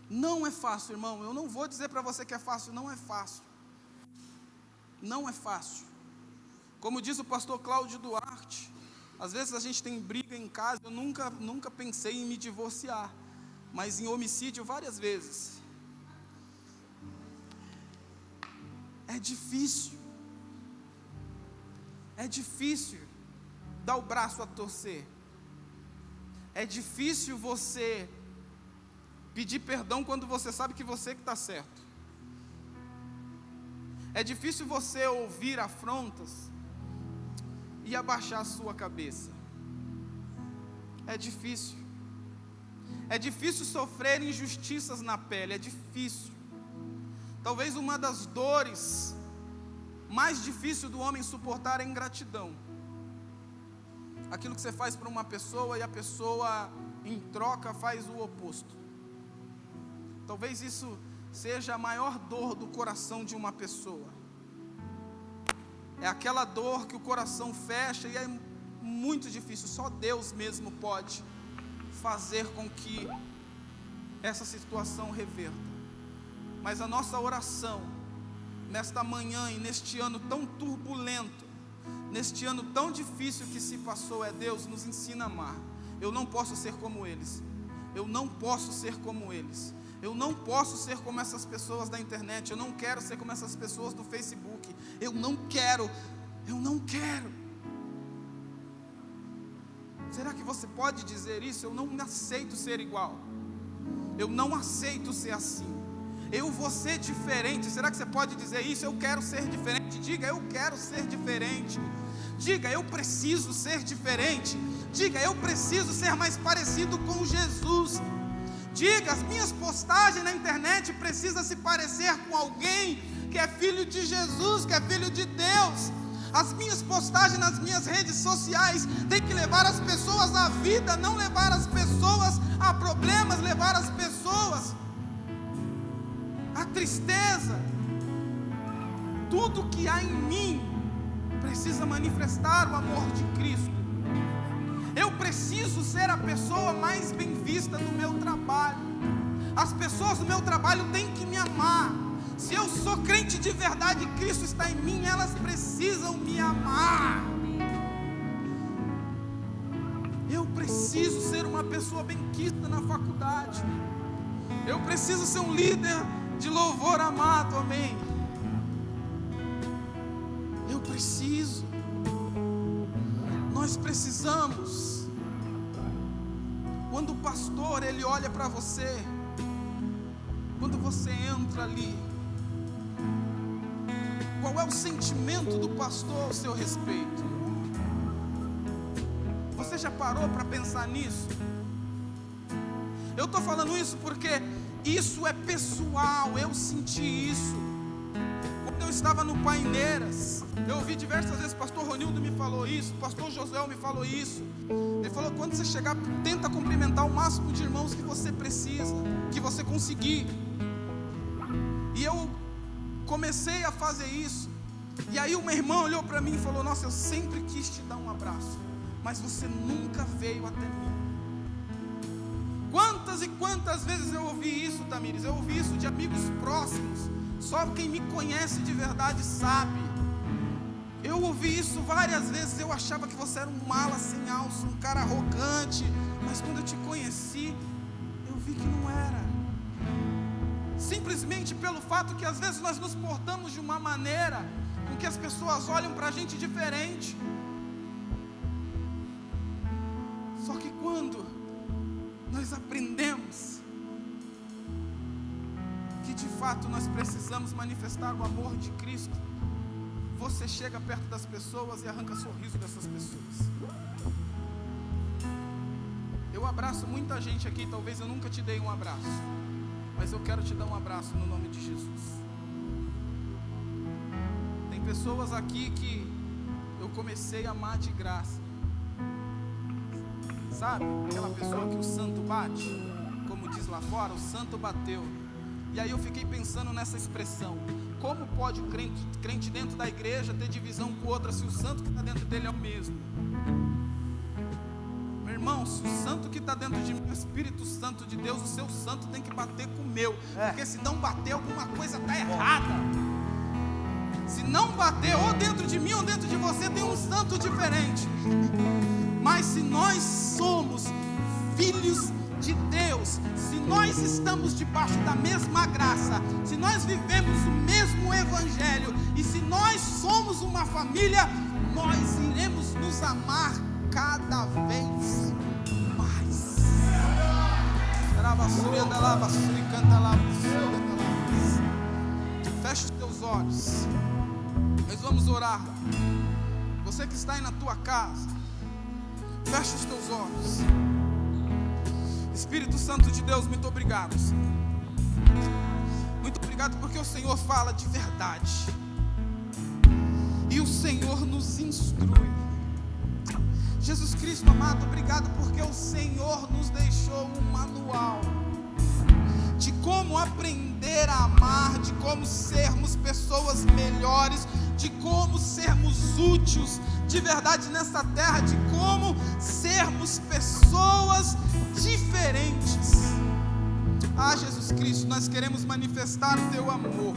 Não é fácil, irmão. Eu não vou dizer para você que é fácil. Não é fácil. Não é fácil. Como diz o pastor Cláudio Duarte, às vezes a gente tem briga em casa. Eu nunca pensei em me divorciar, mas em homicídio várias vezes. É difícil. É difícil dar o braço a torcer. É difícil você pedir perdão quando você sabe que você que está certo. É difícil você ouvir afrontas e abaixar a sua cabeça. É difícil. É difícil sofrer injustiças na pele, é difícil. Talvez uma das dores mais difícil do homem suportar é a ingratidão. Aquilo que você faz para uma pessoa e a pessoa em troca faz o oposto. Talvez isso seja a maior dor do coração de uma pessoa. É aquela dor que o coração fecha e é muito difícil. Só Deus mesmo pode fazer com que essa situação reverta. Mas a nossa oração nesta manhã e neste ano tão turbulento, neste ano tão difícil que se passou, é: Deus, nos ensina a amar. Eu não posso ser como eles. Eu não posso ser como eles. Eu não posso ser como essas pessoas da internet. Eu não quero ser como essas pessoas do Facebook. Eu não quero. Será que você pode dizer isso? Eu não aceito ser igual. Eu não aceito ser assim. Eu vou ser diferente. Será que você pode dizer isso? Eu quero ser diferente. Diga: eu quero ser diferente. Diga: eu preciso ser diferente. Diga: eu preciso ser mais parecido com Jesus. Diga: as minhas postagens na internet precisam se parecer com alguém que é filho de Jesus, que é filho de Deus. As minhas postagens nas minhas redes sociais têm que levar as pessoas à vida, não levar as pessoas a problemas, levar as pessoas à tristeza. Tudo que há em mim precisa manifestar o amor de Cristo. Eu preciso ser a pessoa mais bem vista do meu trabalho. As pessoas do meu trabalho têm que me amar. Se eu sou crente de verdade, Cristo está em mim, elas precisam me amar. Eu preciso ser uma pessoa bem-quista na faculdade. Eu preciso ser um líder de louvor amado, amém. Eu preciso. Nós precisamos. Quando o pastor, ele olha para você, quando você entra ali, qual é o sentimento do pastor ao seu respeito? Você já parou para pensar nisso? Eu estou falando isso porque isso é pessoal. Eu senti isso quando eu estava no Paineiras. Eu ouvi diversas vezes, o pastor Ronildo me falou isso, o pastor Josué me falou isso. Ele falou: quando você chegar, tenta cumprimentar o máximo de irmãos que você precisa, que você conseguir. E eu comecei a fazer isso. E aí uma irmã olhou para mim e falou: nossa, eu sempre quis te dar um abraço, mas você nunca veio até mim. Quantas e quantas vezes eu ouvi isso, Tamires? Eu ouvi isso de amigos próximos. Só quem me conhece de verdade sabe. Eu ouvi isso várias vezes. Eu achava que você era um mala sem alça, um cara arrogante. Mas quando eu te conheci, eu vi que não era. Simplesmente pelo fato que às vezes nós nos portamos de uma maneira com que as pessoas olham para a gente diferente. Só que quando nós aprendemos que de fato nós precisamos manifestar o amor de Cristo, você chega perto das pessoas e arranca sorriso dessas pessoas. Eu abraço muita gente aqui, talvez eu nunca te dei um abraço, mas eu quero te dar um abraço no nome de Jesus. Tem pessoas aqui que eu comecei a amar de graça. Sabe, aquela pessoa que o santo bate, como diz lá fora, o santo bateu. E aí eu fiquei pensando nessa expressão: como pode o crente dentro da igreja ter divisão com outra, se o santo que está dentro dele é o mesmo? Meu irmão, se o santo que está dentro de mim é o Espírito Santo de Deus, o seu santo tem que bater com o meu, porque se não bater, alguma coisa está errada. Se não bater, ou dentro de mim ou dentro de você, tem um santo diferente. Mas se nós somos filhos de Deus, se nós estamos debaixo da mesma graça, se nós vivemos o mesmo evangelho, e se nós somos uma família, nós iremos nos amar cada vez mais. Feche os teus olhos. Nós vamos orar. Você que está aí na tua casa, feche os teus olhos. Espírito Santo de Deus, muito obrigado, Senhor. Muito obrigado porque o Senhor fala de verdade. E o Senhor nos instrui. Jesus Cristo amado, obrigado porque o Senhor nos deixou um manual de como aprender a amar, de como sermos pessoas melhores, de como sermos úteis de verdade nessa terra, de como sermos pessoas diferentes. Ah, Jesus Cristo, nós queremos manifestar o Teu amor,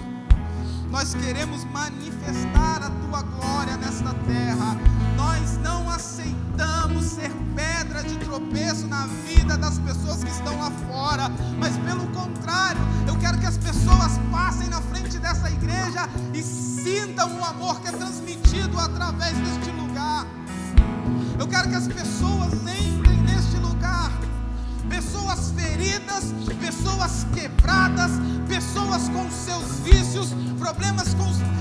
nós queremos manifestar a Tua glória nesta terra. Nós não aceitamos ser pedra de tropeço na vida das pessoas que estão lá fora, mas pelo contrário, eu quero que as pessoas passem na frente dessa igreja e sintam o amor que é transmitido através deste lugar. Eu quero que as pessoas entrem neste lugar, pessoas feridas, pessoas quebradas, pessoas com seus vícios,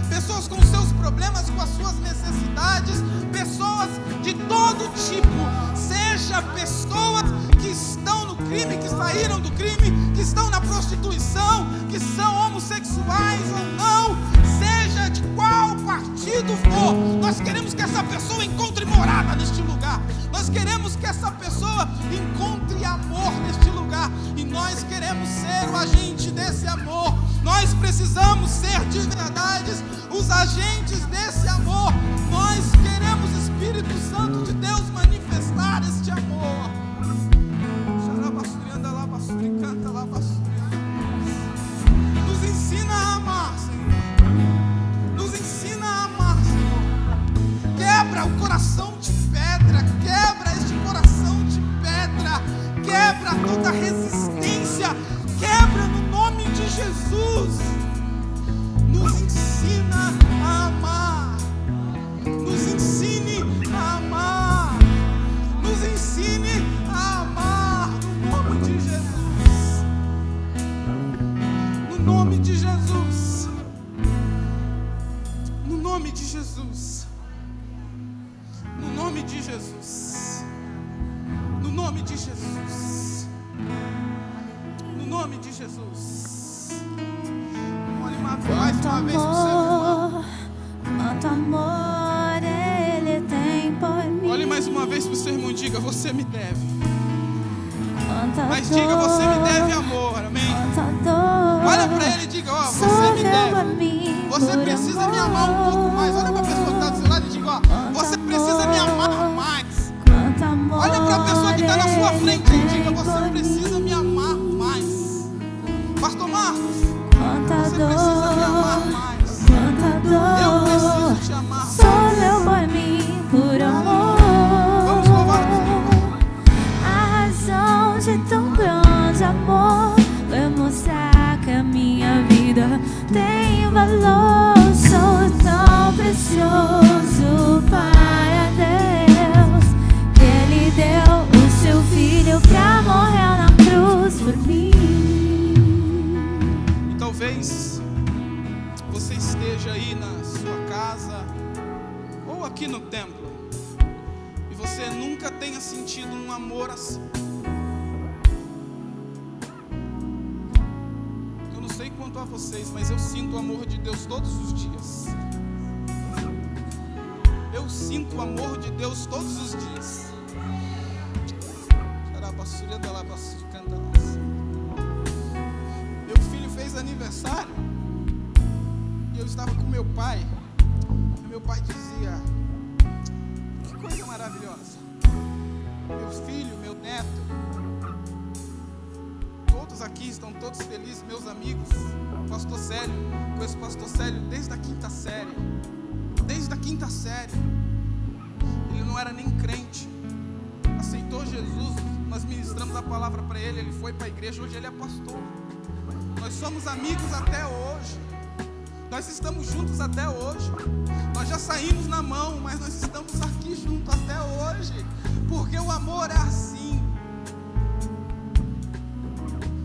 pessoas com seus problemas, com as suas necessidades, pessoas de todo tipo, seja pessoas que estão no crime, que saíram do crime, que estão na prostituição, que são homossexuais ou não, seja de qual partido for, nós queremos que essa pessoa encontre morada neste lugar, nós queremos que essa pessoa encontre amor neste lugar, e nós queremos ser o agente desse amor. Nós precisamos ser de verdade os agentes desse amor. Nós queremos, Espírito Santo de Deus, manifestar este amor. Nos ensina a amar, Senhor. Nos ensina a amar, Senhor. Quebra o coração de pedra, quebra este coração de pedra, quebra toda resistência, quebra no nome de Jesus. Nos ensina a amar, nos ensine a amar, nos ensine a amar no nome de Jesus, no nome de Jesus, no nome de Jesus, no nome de Jesus, no nome de Jesus, no nome de Jesus. Olhe mais uma vez pro seu irmão. Quanto amor Ele tem por mim. Olhe mais uma vez pro seu irmão e diga: você me deve. Mas Mas diga: você me deve amor, amém? Olha pra ele e diga: ó, você me deve. Você precisa me amar um pouco mais. Olha pra pessoa que está do seu lado e diga: ó, você precisa me amar mais. Olha pra pessoa que está na sua frente e diga: você precisa me amar mais. Pastor Marcos, você precisa me amar mais. Eu preciso te amar mais. Sou meu por mim, por amor. Vamos louvar o Senhor. A razão de tão grande amor foi mostrar que a minha vida tem valor. Sou tão precioso para Deus que Ele deu o seu filho pra morrer na cruz por mim. E talvez você esteja aí na sua casa ou aqui no templo e você nunca tenha sentido um amor assim. Eu não sei quanto a vocês, mas eu sinto o amor de Deus todos os dias. Eu sinto o amor de Deus todos os dias. Meu filho fez aniversário e eu estava com meu pai. E meu pai dizia: que coisa maravilhosa. Meu filho, meu neto, todos aqui estão todos felizes, meus amigos. O pastor Célio, conheço o pastor Célio desde a quinta série. Desde a quinta série. Ele não era nem crente, aceitou Jesus, nós ministramos a palavra para ele, ele foi para a igreja, hoje ele é pastor. Nós somos amigos até hoje, nós estamos juntos até hoje, nós já saímos na mão, mas nós estamos aqui juntos até hoje, porque o amor é assim.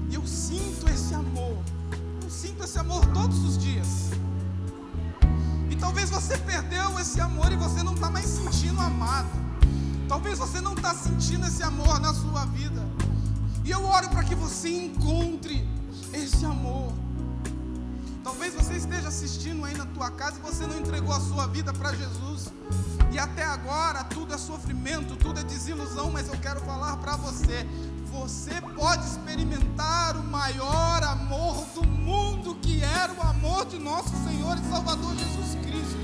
E eu sinto esse amor todos os dias. E talvez você perdeu esse amor e você não está mais sentindo amado. Talvez você não está sentindo esse amor na sua vida. E eu oro para que você encontre esse amor. Talvez você esteja assistindo aí na tua casa e você não entregou a sua vida para Jesus. E até agora tudo é sofrimento, tudo é desilusão, mas eu quero falar para você: você pode experimentar o maior amor do mundo, que era o amor de nosso Senhor e Salvador Jesus Cristo.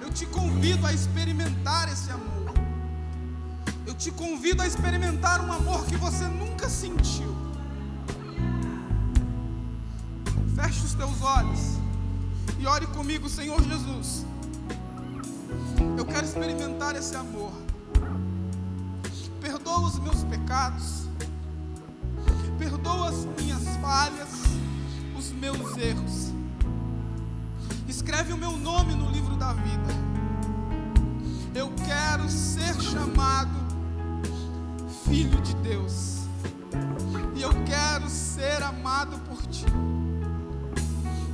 Eu te convido a experimentar esse amor. Eu te convido a experimentar um amor que você nunca sentiu. Feche os teus olhos e ore comigo: Senhor Jesus, eu quero experimentar esse amor. Perdoa os meus pecados, perdoa as minhas falhas, os meus erros. Escreve o meu nome no livro da vida. Eu quero ser chamado filho de Deus, e eu quero ser amado por Ti.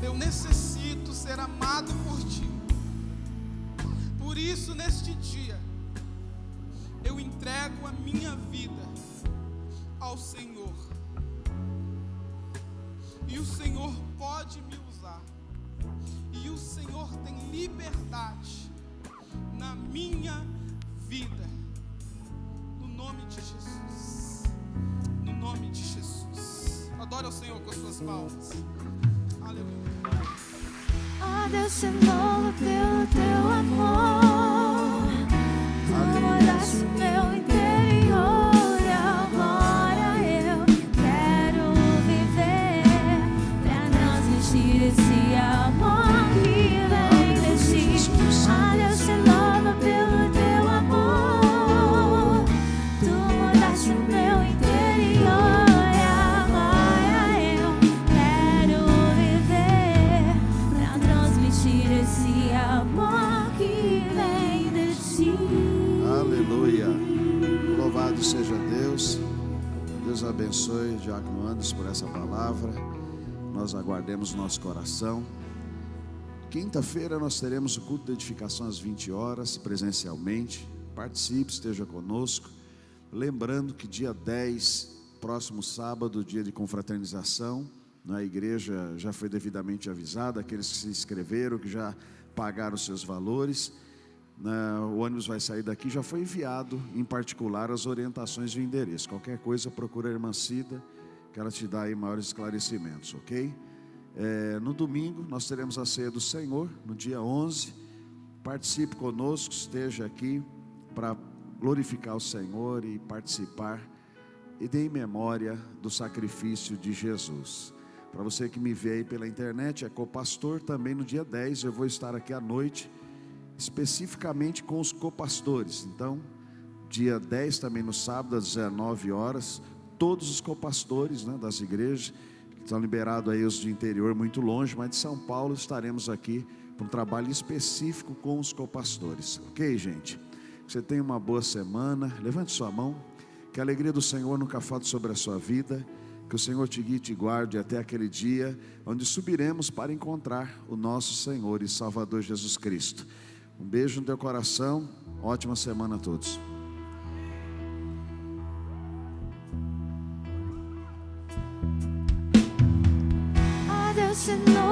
Eu necessito ser amado por Ti. Por isso, neste dia, eu entrego a minha vida ao Senhor. E o Senhor pode me usar. E o Senhor tem liberdade na minha vida. No nome de Jesus. No nome de Jesus. Adore ao Senhor com as suas palmas. Aleluia. Ó Deus, te louvo pelo teu amor. Tu moraste no meu interior. E agora eu quero viver pra transmitir esse amor que vem de Ti. Ó Deus, te louvo pelo teu amor. Tu moraste no meu interior. E agora eu quero viver pra transmitir esse amor que vem de Ti. Aleluia. Louvado seja Deus. Deus abençoe Diácono Anderson por essa palavra. Nós aguardemos nosso coração. Quinta-feira nós teremos o culto de edificação às 20 horas, presencialmente. Participe, esteja conosco. Lembrando que dia 10, próximo sábado, dia de confraternização, a igreja já foi devidamente avisada, aqueles que se inscreveram, que já pagaram os seus valores. O ônibus vai sair daqui, já foi enviado em particular as orientações de endereço. Qualquer coisa, procura a irmã Cida, que ela te dá aí maiores esclarecimentos, ok? No domingo nós teremos a ceia do Senhor, no dia 11. Participe conosco, esteja aqui para glorificar o Senhor e participar e dê em memória do sacrifício de Jesus. Para você que me vê aí pela internet, é copastor também no dia 10, eu vou estar aqui à noite, especificamente com os copastores. Então, dia 10 também no sábado, às 19 horas, todos os copastores, das igrejas, que estão liberados aí os de interior muito longe, mas de São Paulo estaremos aqui para um trabalho específico com os copastores. Ok, gente? Que você tenha uma boa semana. Levante sua mão. Que a alegria do Senhor nunca falte sobre a sua vida. Que o Senhor te guie e te guarde até aquele dia onde subiremos para encontrar o nosso Senhor e Salvador Jesus Cristo. Um beijo no teu coração. Ótima semana a todos. Ó Deus, te louvo